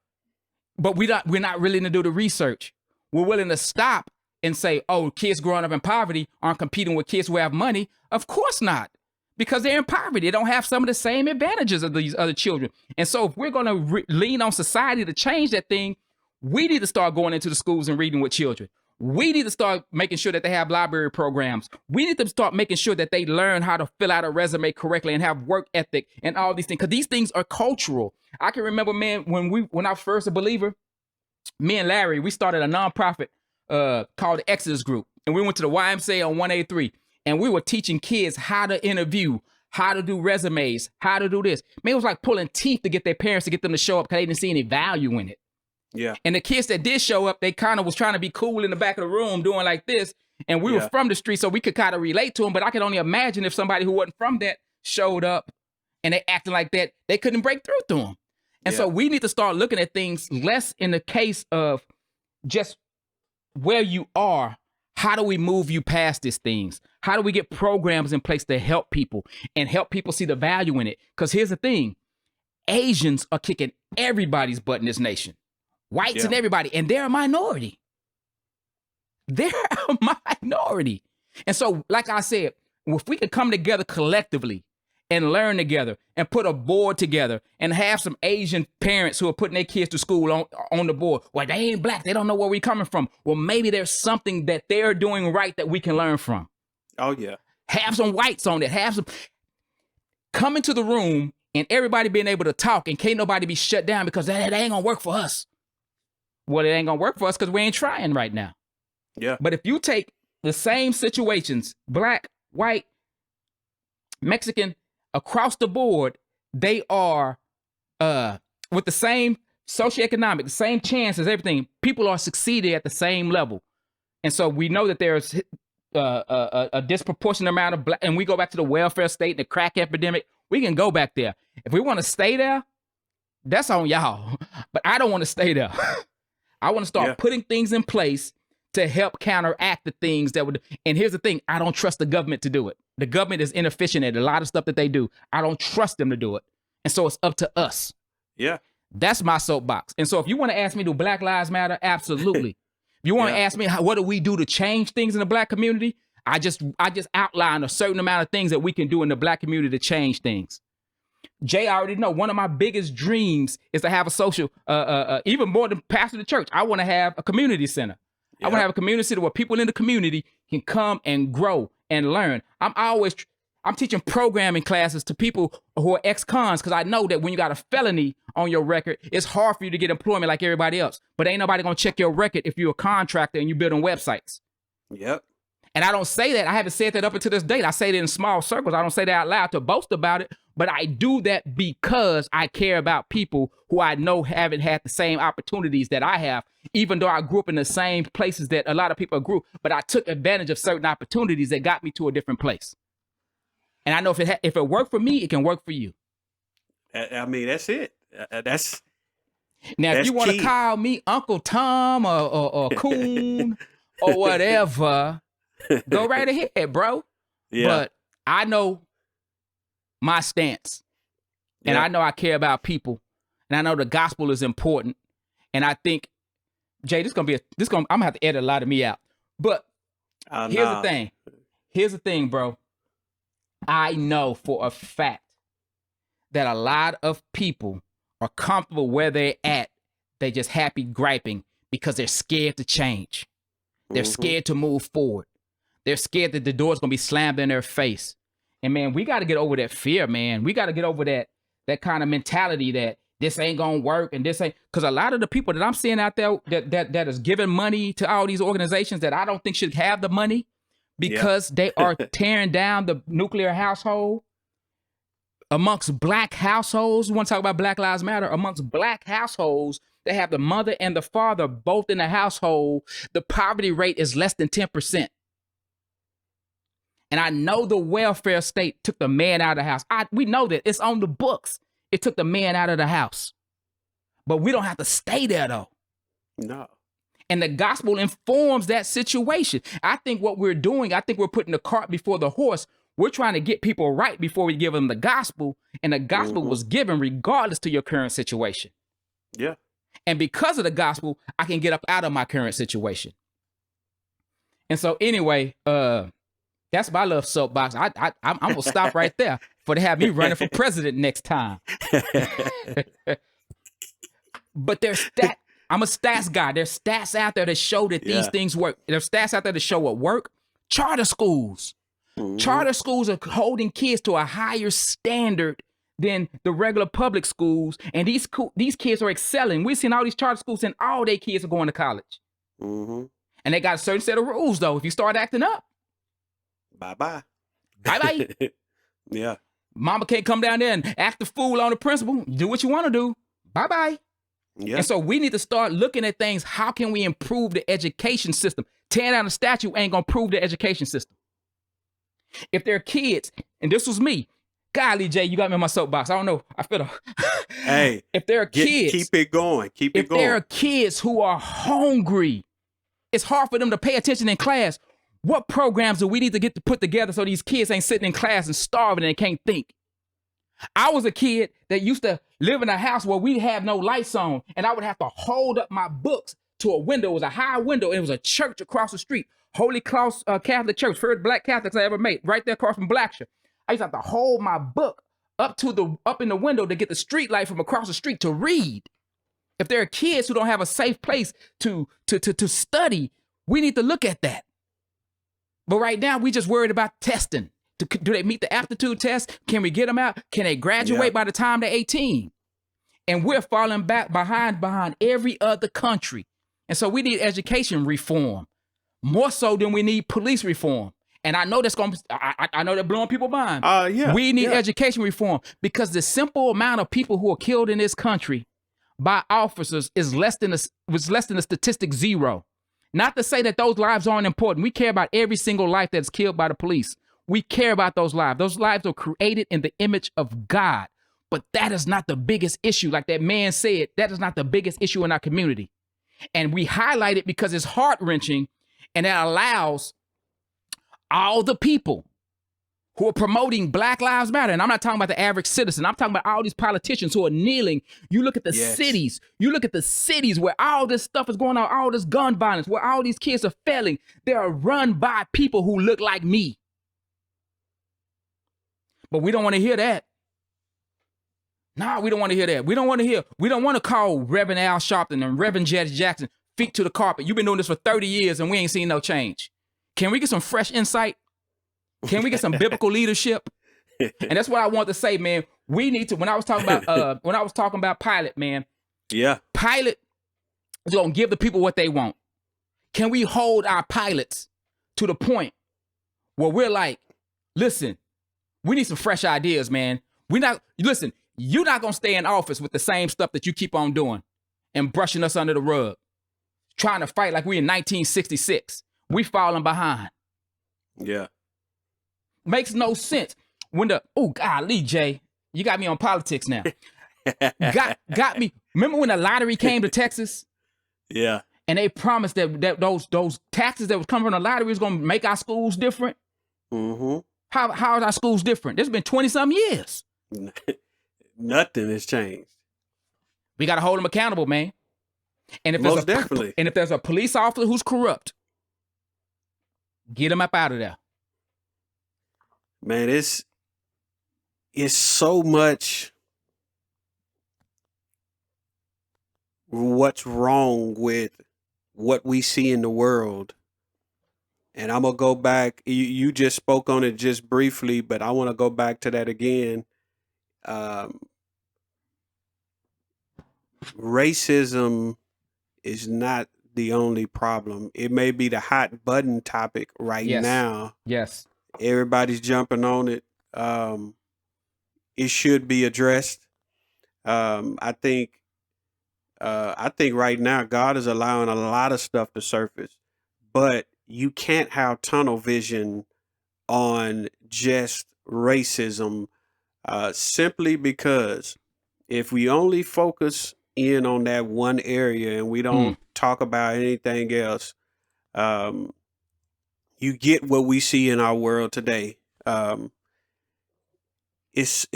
But we're not willing to do the research. We're willing to stop and say, oh, kids growing up in poverty aren't competing with kids who have money. Of course not. Because they're in poverty. They don't have some of the same advantages of these other children. And so if we're going to lean on society to change that thing, we need to start going into the schools and reading with children. We need to start making sure that they have library programs. We need to start making sure that they learn how to fill out a resume correctly and have work ethic and all these things. Because these things are cultural. I can remember, man, when I was first a believer, me and Larry, we started a nonprofit called the Exodus Group. And we went to the YMCA on 183. And we were teaching kids how to interview, how to do resumes, how to do this. Man, it was like pulling teeth to get their parents to get them to show up because they didn't see any value in it. Yeah. And the kids that did show up, they kind of was trying to be cool in the back of the room doing like this. And we were from the street, so we could kind of relate to them. But I could only imagine if somebody who wasn't from that showed up and they acting like that, they couldn't break through to them. And so we need to start looking at things less in the case of just where you are. How do we move you past these things? How do we get programs in place to help people and help people see the value in it? Because here's the thing. Asians are kicking everybody's butt in this nation. Whites and everybody. And they're a minority. They're a minority. And so, like I said, if we could come together collectively and learn together and put a board together and have some Asian parents who are putting their kids to school on the board. Well, they ain't black. They don't know where we're coming from. Well, maybe there's something that they're doing right that we can learn from. Oh, yeah. Have some whites on it. Have some come into the room and everybody being able to talk and can't nobody be shut down because that ain't going to work for us. Well, it ain't going to work for us because we ain't trying right now. Yeah. But if you take the same situations, black, white, Mexican, across the board, they are with the same socioeconomic, the same chances, everything. People are succeeding at the same level. And so we know that there's a disproportionate amount of black, and we go back to the welfare state and the crack epidemic. We can go back there. If we want to stay there, that's on y'all. But I don't want to stay there. I want to start putting things in place to help counteract the things that would. And here's the thing. I don't trust the government to do it. The government is inefficient at a lot of stuff that they do. I don't trust them to do it. And so it's up to us. Yeah. That's my soapbox. And so if you want to ask me, do Black Lives Matter? Absolutely. If you want to ask me, what do we do to change things in the black community? I just outlined a certain amount of things that we can do in the Black community to change things. Jay, I already know one of my biggest dreams is to have a social, even more than pastor the church. I want to have a community center. Yep. I want to have a community center where people in the community can come and grow and learn. I'm teaching programming classes to people who are ex-cons, because I know that when you got a felony on your record, it's hard for you to get employment like everybody else. But ain't nobody gonna check your record if you're a contractor and you're building websites. Yep. And I don't say that. I haven't said that up until this date. I say it in small circles. I don't say that out loud to boast about it. But I do that because I care about people who I know haven't had the same opportunities that I have, even though I grew up in the same places that a lot of people grew. But I took advantage of certain opportunities that got me to a different place. And I know if it worked for me, it can work for you. I mean, that's it. That's now. If you want to call me Uncle Tom or Coon or whatever, go right ahead, bro. Yeah. But I know my stance, and I know I care about people, and I know the gospel is important. And I think, Jay, I'm gonna have to edit a lot of me out. But here's the thing. Here's the thing, bro. I know for a fact that a lot of people are comfortable where they're at. They just happy griping because they're scared to change. They're scared to move forward. They're scared that the door's going to be slammed in their face. And man, we got to get over that fear, man. We got to get over that kind of mentality that this ain't going to work and this ain't, because a lot of the people that I'm seeing out there that is giving money to all these organizations that I don't think should have the money, because they are tearing down the nuclear household. Amongst Black households, we want to talk about Black Lives Matter. Amongst Black households, they have the mother and the father both in the household. The poverty rate is less than 10%. And I know the welfare state took the man out of the house. We know that. It's on the books. It took the man out of the house. But we don't have to stay there, though. No. And the gospel informs that situation. I think what we're doing, I think we're putting the cart before the horse. We're trying to get people right before we give them the gospel. And the gospel was given regardless to your current situation. Yeah. And because of the gospel, I can get up out of my current situation. And so anyway, that's my little soapbox. I'm going to stop right there for to have me running for president next time. But I'm a stats guy. There's stats out there that show that these things work. There's stats out there that show what work. Charter schools. Charter schools are holding kids to a higher standard than the regular public schools. And these kids are excelling. We've seen all these charter schools and all their kids are going to college. And they got a certain set of rules, though. If you start acting up, bye-bye. Bye-bye. Yeah. Mama can't come down there and act the fool on the principal. Do what you want to do. Bye-bye. Yeah. And so we need to start looking at things. How can we improve the education system? Tearing down the statue ain't going to improve the education system. If there are kids, and this was me, golly, Jay, you got me on my soapbox. I don't know. I feel hey, if there are kids, keep it going. If there are kids who are hungry, it's hard for them to pay attention in class. What programs do we need to get to put together so these kids ain't sitting in class and starving and can't think? I was a kid that used to live in a house where we have no lights on, and I would have to hold up my books to a window. It was a high window, and it was a church across the street. Holy Cross Catholic Church, first Black Catholics I ever met, right there across from Blackshire. I used to have to hold my book up in the window to get the street light from across the street to read. If there are kids who don't have a safe place to study, we need to look at that. But right now, we just worried about testing. Do they meet the aptitude test? Can we get them out? Can they graduate by the time they're 18? And we're falling back behind every other country. And so we need education reform, more so than we need police reform. And I know that's I know they're blowing people's mind. We need education reform because the simple amount of people who are killed in this country by officers was less than the statistic 0. Not to say that those lives aren't important. We care about every single life that's killed by the police. We care about those lives. Those lives are created in the image of God. But that is not the biggest issue. Like that man said, that is not the biggest issue in our community. And we highlight it because it's heart-wrenching, and that allows all the people who are promoting Black Lives Matter. And I'm not talking about the average citizen. I'm talking about all these politicians who are kneeling. You look at the cities. You look at the cities where all this stuff is going on, all this gun violence, where all these kids are failing. They are run by people who look like me. But we don't want to hear that. No, we don't want to hear that. We don't want to call Reverend Al Sharpton and Reverend Judge Jackson feet to the carpet. You've been doing this for 30 years and we ain't seen no change. Can we get some fresh insight? Can we get some biblical leadership? And that's what I want to say, man. We need to, when I was talking about Pilate, man. Yeah. Pilate is going to give the people what they want. Can we hold our pilots to the point where we're like, listen, we need some fresh ideas, man. You're not going to stay in office with the same stuff that you keep on doing and brushing us under the rug, trying to fight like we in 1966. We falling behind. Yeah. Makes no sense. Golly, Jay, you got me on politics now. got me. Remember when the lottery came to Texas? Yeah. And they promised that those taxes that was coming from the lottery was going to make our schools different. Mm-hmm. How is our schools different? It's been 20-some years. Nothing has changed. We got to hold them accountable, man. And if definitely. And if there's a police officer who's corrupt, get him up out of there. Man, it's so much what's wrong with what we see in the world. And I'm going to go back. You just spoke on it just briefly, but I want to go back to that again. Racism is not the only problem. It may be the hot button topic right now. Yes. Everybody's jumping on it. It should be addressed. I think right now God is allowing a lot of stuff to surface, but you can't have tunnel vision on just racism, simply because if we only focus in on that one area and we don't talk about anything else, you get what we see in our world today. It's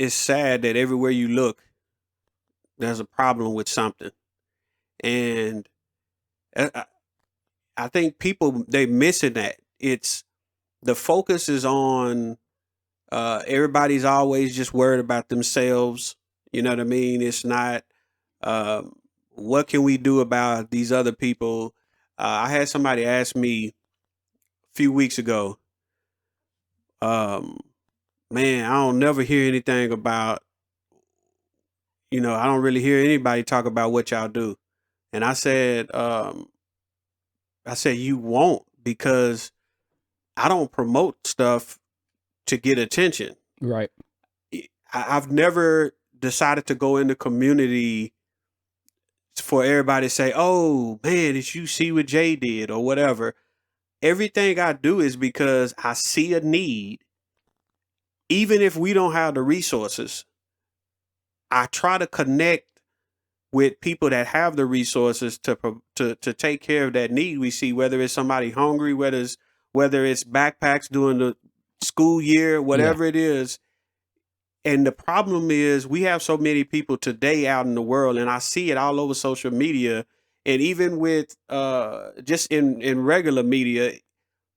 sad that everywhere you look, there's a problem with something. And I think people, they missing that. It's the focus is on, everybody's always just worried about themselves. You know what I mean? It's not, what can we do about these other people? I had somebody ask me a few weeks ago, man, I don't never hear anything about, I don't really hear anybody talk about what y'all do. And I said, you won't, because I don't promote stuff to get attention. Right. I've never decided to go in the community for everybody to say, oh man, did you see what Jay did or whatever? Everything I do is because I see a need. Even if we don't have the resources, I try to connect with people that have the resources to take care of that need we see, whether it's somebody hungry, whether it's backpacks during the school year, whatever it is. And the problem is we have so many people today out in the world, and I see it all over social media, and even with just in regular media,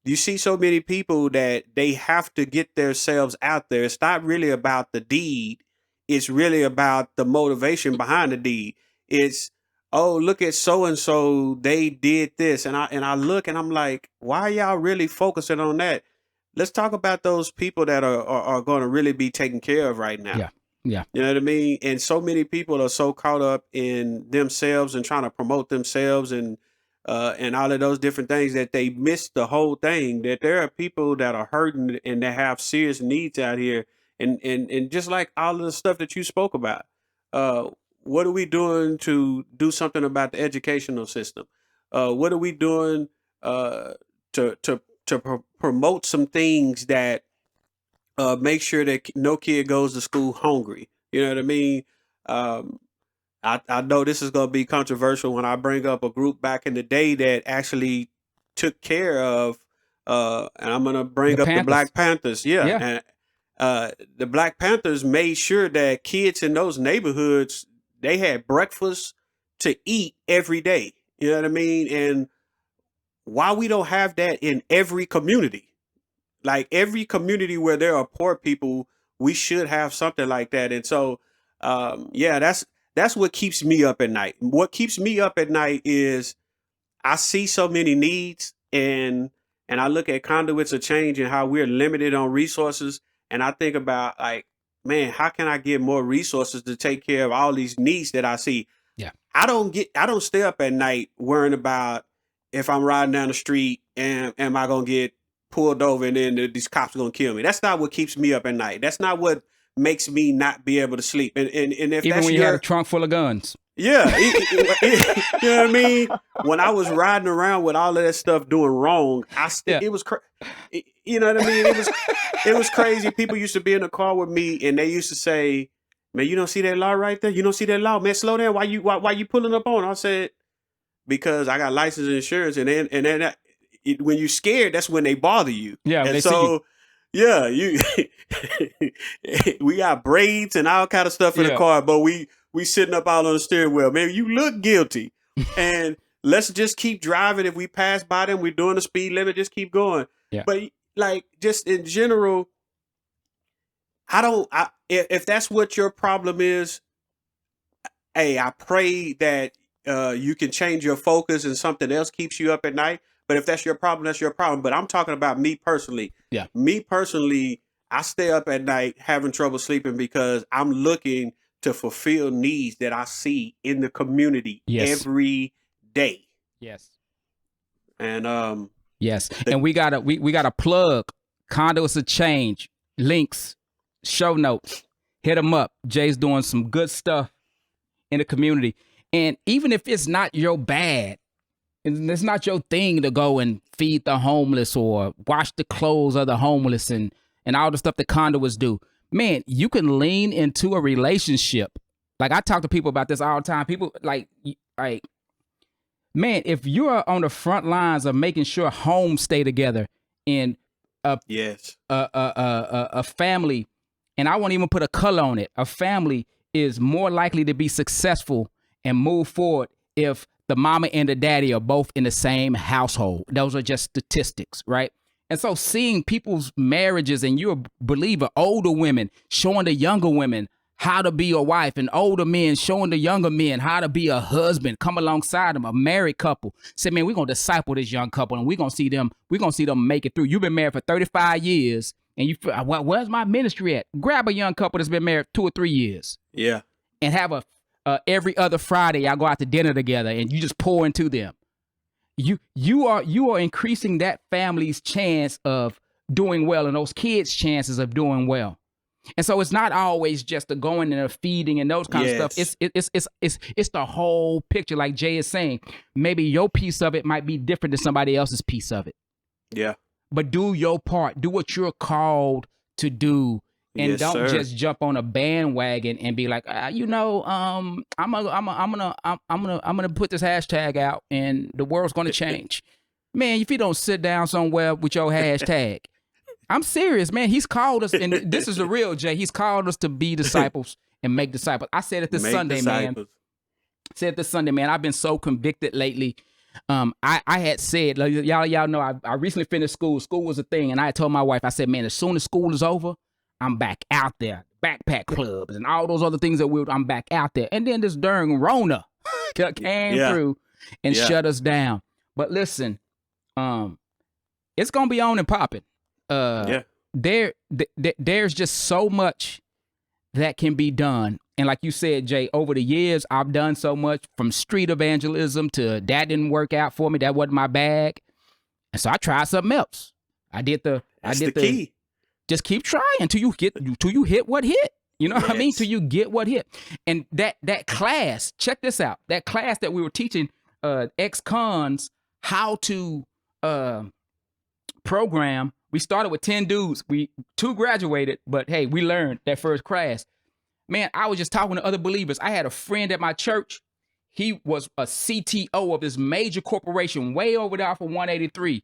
you see so many people that they have to get themselves out there. It's not really about the deed. It's really about the motivation behind the deed. It's, oh, look at so-and-so, they did this. And I look and I'm like, why are y'all really focusing on that? Let's talk about those people that are going to really be taken care of right now. Yeah. Yeah. You know what I mean? And so many people are so caught up in themselves and trying to promote themselves and all of those different things that they miss the whole thing, that there are people that are hurting and that have serious needs out here. And just like all of the stuff that you spoke about, what are we doing to do something about the educational system? What are we doing to promote some things that make sure that no kid goes to school hungry? You know what I mean? I know this is going to be controversial when I bring up a group back in the day that actually took care of and I'm gonna bring up the Black Panthers. Yeah. And the Black Panthers made sure that kids in those neighborhoods, they had breakfast to eat every day. You know what I mean? And why we don't have that in every community? Like every community where there are poor people, we should have something like that. And so, yeah, that's what keeps me up at night. What keeps me up at night is I see so many needs, and I look at conduits of change and how we're limited on resources. And I think about, like, man, how can I get more resources to take care of all these needs that I see? Yeah. I don't stay up at night worrying about if I'm riding down the street and am I going to get pulled over and then these cops are going to kill me. That's not what keeps me up at night. That's not what makes me not be able to sleep. And if even that's when you have a trunk full of guns. Yeah. You know what I mean? When I was riding around with all of that stuff doing wrong, it was you know what I mean? It was crazy. People used to be in the car with me and they used to say, man, you don't see that law right there? You don't see that law? Man, slow down. Why you pulling up on? I said, because I got license and insurance. And then when you're scared, that's when they bother you. Yeah. And so, yeah, we got braids and all kind of stuff in the car, but we sitting up all on the steering wheel. Man, you look guilty. And let's just keep driving. If we pass by them, we're doing the speed limit, just keep going. Yeah. But like, just in general, if that's what your problem is, hey, I pray that you can change your focus and something else keeps you up at night. But if that's your problem, that's your problem. But I'm talking about me personally. Yeah. Me personally, I stay up at night having trouble sleeping because I'm looking to fulfill needs that I see in the community every day. Yes. And yes. And we gotta plug Conduits of Change, links, show notes. Hit them up. Jay's doing some good stuff in the community. And even if it's not your bag, and it's not your thing to go and feed the homeless or wash the clothes of the homeless and all the stuff that conduits do, man, you can lean into a relationship. Like, I talk to people about this all the time. People like, man, if you're on the front lines of making sure homes stay together and a family, and I won't even put a color on it, a family is more likely to be successful and move forward if the mama and the daddy are both in the same household. Those are just statistics, right? And so seeing people's marriages, and you're a believer, older women showing the younger women how to be a wife, and older men showing the younger men how to be a husband, come alongside them, a married couple. Say, man, we're going to disciple this young couple, and we're going to see them make it through. You've been married for 35 years, and you feel, well, where's my ministry at? Grab a young couple that's been married 2 or 3 years. Yeah. And have every other Friday, y'all go out to dinner together, and you just pour into them. You are increasing that family's chance of doing well and those kids' chances of doing well. And so it's not always just the going and the feeding and those kind of stuff. It's the whole picture. Like Jay is saying, maybe your piece of it might be different than somebody else's piece of it. Yeah. But do your part. Do what you're called to do. And don't just jump on a bandwagon and be like, I'm gonna put this hashtag out and the world's gonna change. Man, if you don't sit down somewhere with your hashtag, I'm serious, man. He's called us, and this is the real Jay. He's called us to be disciples and make disciples. I said it this Sunday, man. I've been so convicted lately. I had said, y'all know, I recently finished school. School was a thing, and I had told my wife, I said, man, as soon as school is over, I'm back out there, backpack clubs and all those other things that I'm back out there. And then this darn Rona came through and shut us down. But listen, it's gonna be on and popping. There's just so much that can be done. And like you said, Jay, over the years, I've done so much, from street evangelism to that didn't work out for me. That wasn't my bag. And so I tried something else. That's the key. Just keep trying till you hit what hit. You know what I mean? Till you get what hit. And that class, check this out. That class that we were teaching ex-cons how to program. We started with 10 dudes. 2 graduated, but hey, we learned that first class. Man, I was just talking to other believers. I had a friend at my church. He was a CTO of this major corporation way over there for 183.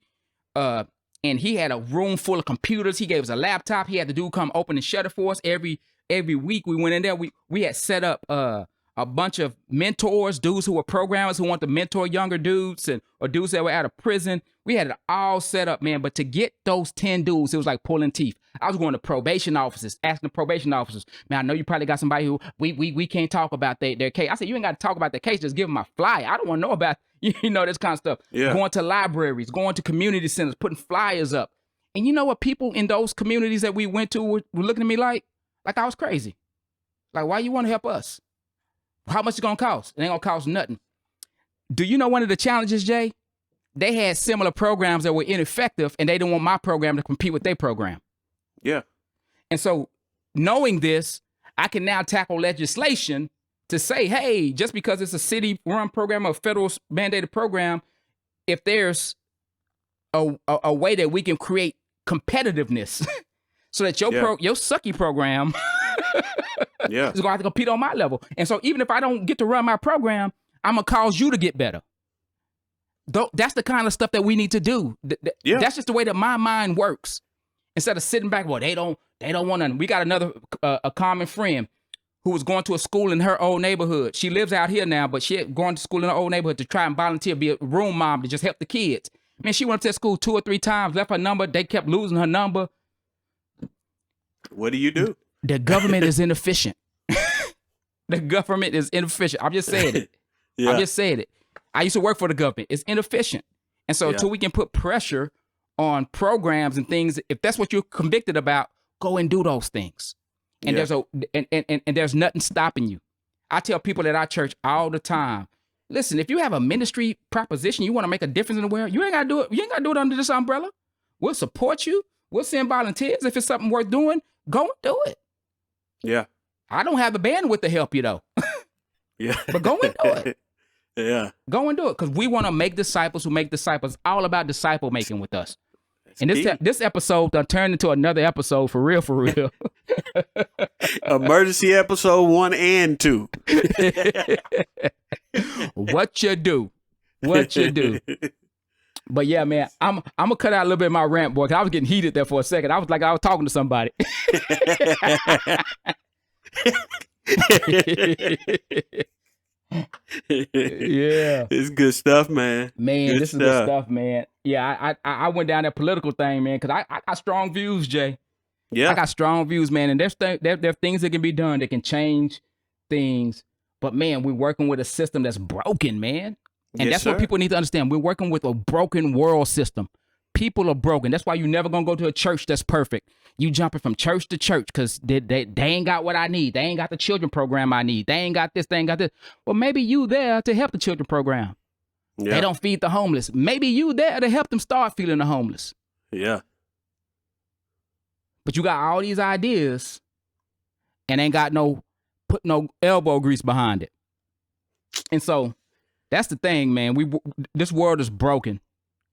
and he had a room full of computers. He gave us a laptop. He had the dude come open and shut it for us every week. We went in there. We had set up a bunch of mentors, dudes who were programmers who want to mentor younger dudes or dudes that were out of prison. We had it all set up, man. But to get those 10 dudes, it was like pulling teeth. I was going to probation officers, asking the probation officers, man, I know you probably got somebody who we can't talk about their case. I said, you ain't got to talk about their case. Just give them my flyer. I don't want to know about, this kind of stuff. Yeah. Going to libraries, going to community centers, putting flyers up. And you know what people in those communities that we went to were looking at me like I was crazy. Like, why you want to help us? How much it's going to cost? It ain't going to cost nothing. Do you know one of the challenges, Jay? They had similar programs that were ineffective, and they didn't want my program to compete with their program. Yeah. And so knowing this, I can now tackle legislation to say, hey, just because it's a city-run program or a federal mandated program, if there's a way that we can create competitiveness so that your sucky program is going to have to compete on my level. And so even if I don't get to run my program, I'm going to cause you to get better. That's the kind of stuff that we need to do. That's just the way that my mind works. Instead of sitting back, well, they don't want nothing. We got another a common friend who was going to a school in her old neighborhood. She lives out here now, but she had gone to school in her old neighborhood to try and volunteer, be a room mom to just help the kids. Man, she went to that school 2 or 3 times, left her number. They kept losing her number. What do you do? The government is inefficient. The government is inefficient. I'm just saying it. I'm just saying it. I used to work for the government. It's inefficient. And so until we can put pressure on programs and things, if that's what you're convicted about, go and do those things. And there's nothing stopping you. I tell people at our church all the time, listen, if you have a ministry proposition, you want to make a difference in the world, you ain't got to do it. You ain't got to do it under this umbrella. We'll support you. We'll send volunteers. If it's something worth doing, go and do it. Yeah. I don't have the bandwidth to help you though. But go and do it. Go and do it, because we want to make disciples who make disciples. All about disciple making with us. And this episode done turned into another episode for real, for real. Emergency episode 1 and 2. What you do. But yeah, man, I'm gonna cut out a little bit of my rant, boy, because I was getting heated there for a second. I was talking to somebody. It's good stuff, man. This is good stuff, man. Yeah, I went down that political thing, man, because I got strong views, Jay. I got strong views, man, and there are things that can be done that can change things. But man, we're working with a system that's broken, man, and that's what people need to understand. We're working with a broken world system. People are broken. That's why you're never gonna go to a church that's perfect. You jumping from church to church because they ain't got what I need. They ain't got the children program I need. They ain't got this. They ain't got this. Well, maybe you there to help the children program. They don't feed the homeless. Maybe you there to help them start feeding the homeless. But you got all these ideas and ain't got put no elbow grease behind it. And so that's the thing, man. This world is broken,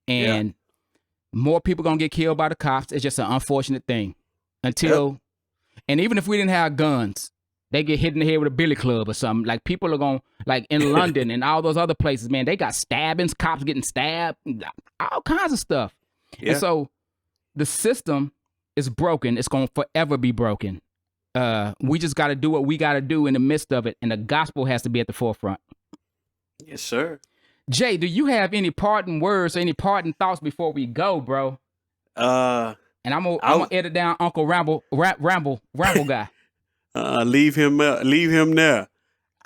and more people gonna get killed by the cops. It's just an unfortunate thing. And even if we didn't have guns, they get hit in the head with a billy club or something. Like people are gonna, like in London and all those other places, man, they got stabbings, cops getting stabbed, all kinds of stuff. And so the system is broken. It's gonna forever be broken. We just gotta do what we gotta do in the midst of it, and the gospel has to be at the forefront. Yes, sir. Jay, do you have any parting words or any parting thoughts before we go, bro? And I'm gonna edit down Uncle Ramble guy. Leave him there.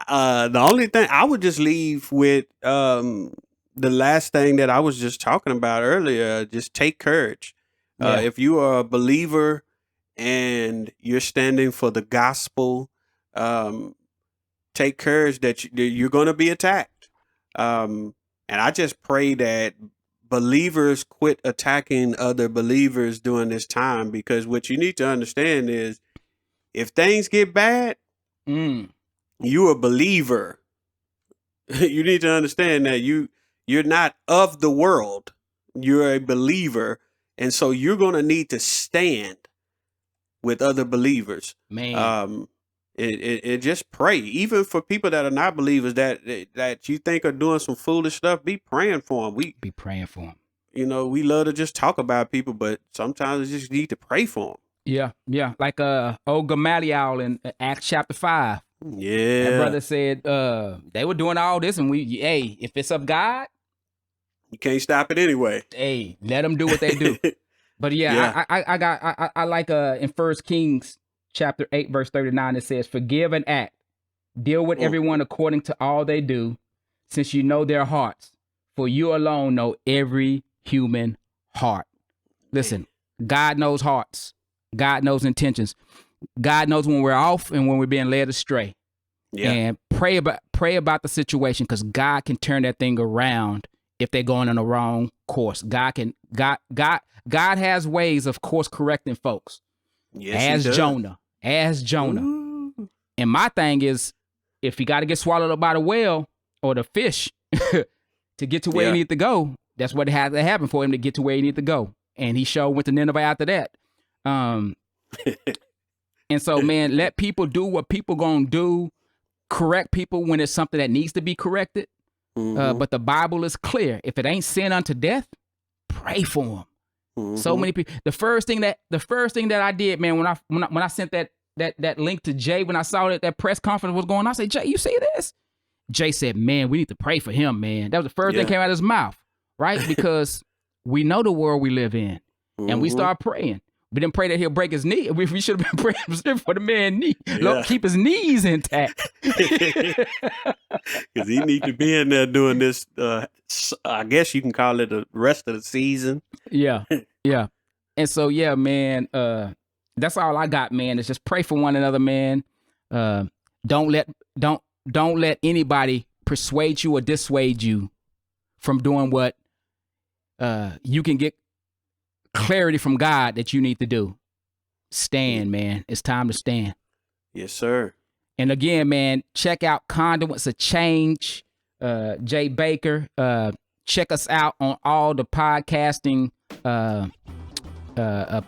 The only thing I would just leave with the last thing that I was just talking about earlier, just take courage. If you are a believer and you're standing for the gospel, take courage that you're going to be attacked. And I just pray that believers quit attacking other believers during this time, because what you need to understand is if things get bad, you're a believer. You need to understand that you're not of the world. You're a believer. And so you're going to need to stand with other believers. Man. It just pray, even for people that are not believers that you think are doing some foolish stuff. Be praying for them. Be praying for them. You know, we love to just talk about people, but sometimes we just need to pray for Yeah. Like old Gamaliel in Acts chapter 5. them. Yeah. That brother said they were doing all this, and hey, if it's of God, you can't stop it anyway. Hey, let them do what they do. But yeah. I like in 1 Kings chapter 8 verse 39, it says, "Forgive and act, deal with everyone according to all they do, since you know their hearts, for you alone know every human heart." Listen, God knows hearts. God knows intentions. God knows when we're off and when we're being led astray. Yeah. And pray about the situation, because God can turn that thing around if they're going on the wrong course. God has ways of course correcting folks. Yes, as Jonah. Ooh. And my thing is, if he got to get swallowed up by the whale or the fish to get to where he needs to go, that's what had to happen for him to get to where he needed to go. And he sure went to Nineveh after that. And so, man, let people do what people gonna do. Correct people when it's something that needs to be corrected. But the Bible is clear. If it ain't sin unto death, pray for them. So many people. The first thing that I did, man, when I sent that link to Jay, when I saw that press conference was going on, I said, "Jay, you see this?" Jay said, "Man, we need to pray for him, man." That was the first thing that came out of his mouth, right? Because we know the world we live in, and we start praying. We didn't pray that he'll break his knee. We should have been praying for the man's knee. Lord, keep his knees intact. Because he needs to be in there doing this, I guess you can call it the rest of the season. Yeah. And so, yeah, man, that's all I got, man. Is just pray for one another, man. Don't let anybody persuade you or dissuade you from doing what you can get clarity from God that you need to do. Stand, man. It's time to stand. Yes, sir. And again, man, check out Conduits of Change, Jay Baker. Check us out on all the podcasting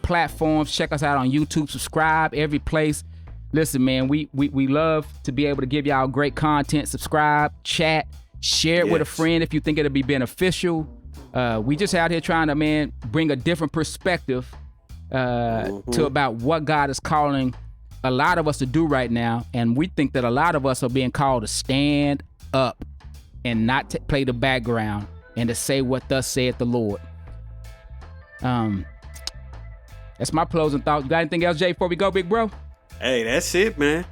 platforms. Check us out on YouTube. Subscribe every place. Listen, man, we love to be able to give y'all great content. Subscribe, chat, share it with a friend if you think it'll be beneficial. We just out here trying to, man, bring a different perspective to about what God is calling a lot of us to do right now. And we think that a lot of us are being called to stand up and not play the background and to say what thus saith the Lord. That's my closing thought. You got anything else, Jay, before we go, big bro? Hey, that's it, man.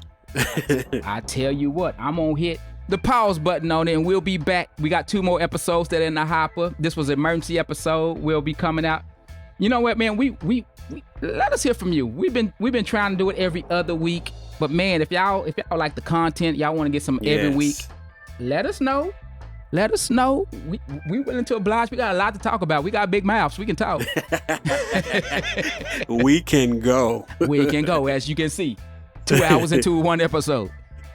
I tell you what, I'm gonna hit the pause button on it, and we'll be back. We got 2 more episodes that are in the hopper. This was an emergency episode. We'll be coming out. You know what, man? We let us hear from you. We've been trying to do it every other week, but man, if y'all like the content, y'all want to get some every week, let us know. Let us know. We willing to oblige. We got a lot to talk about. We got big mouths. We can talk. We can go. We can go, as you can see. 2 hours into one episode.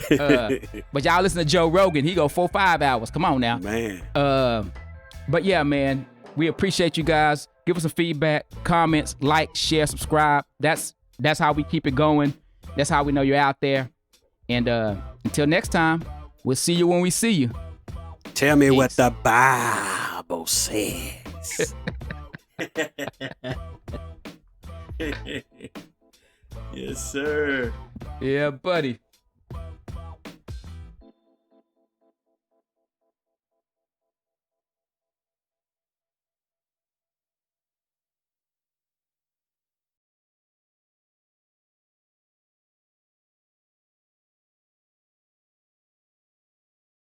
But y'all listen to Joe Rogan. He go 4-5 hours. Come on now, man. But yeah, man, we appreciate you guys. Give us some feedback, comments, like, share, subscribe. That's how we keep it going. That's how we know you're out there. And until next time, we'll see you when we see you. Tell me what the Bible says. Yes, sir. Yeah, buddy.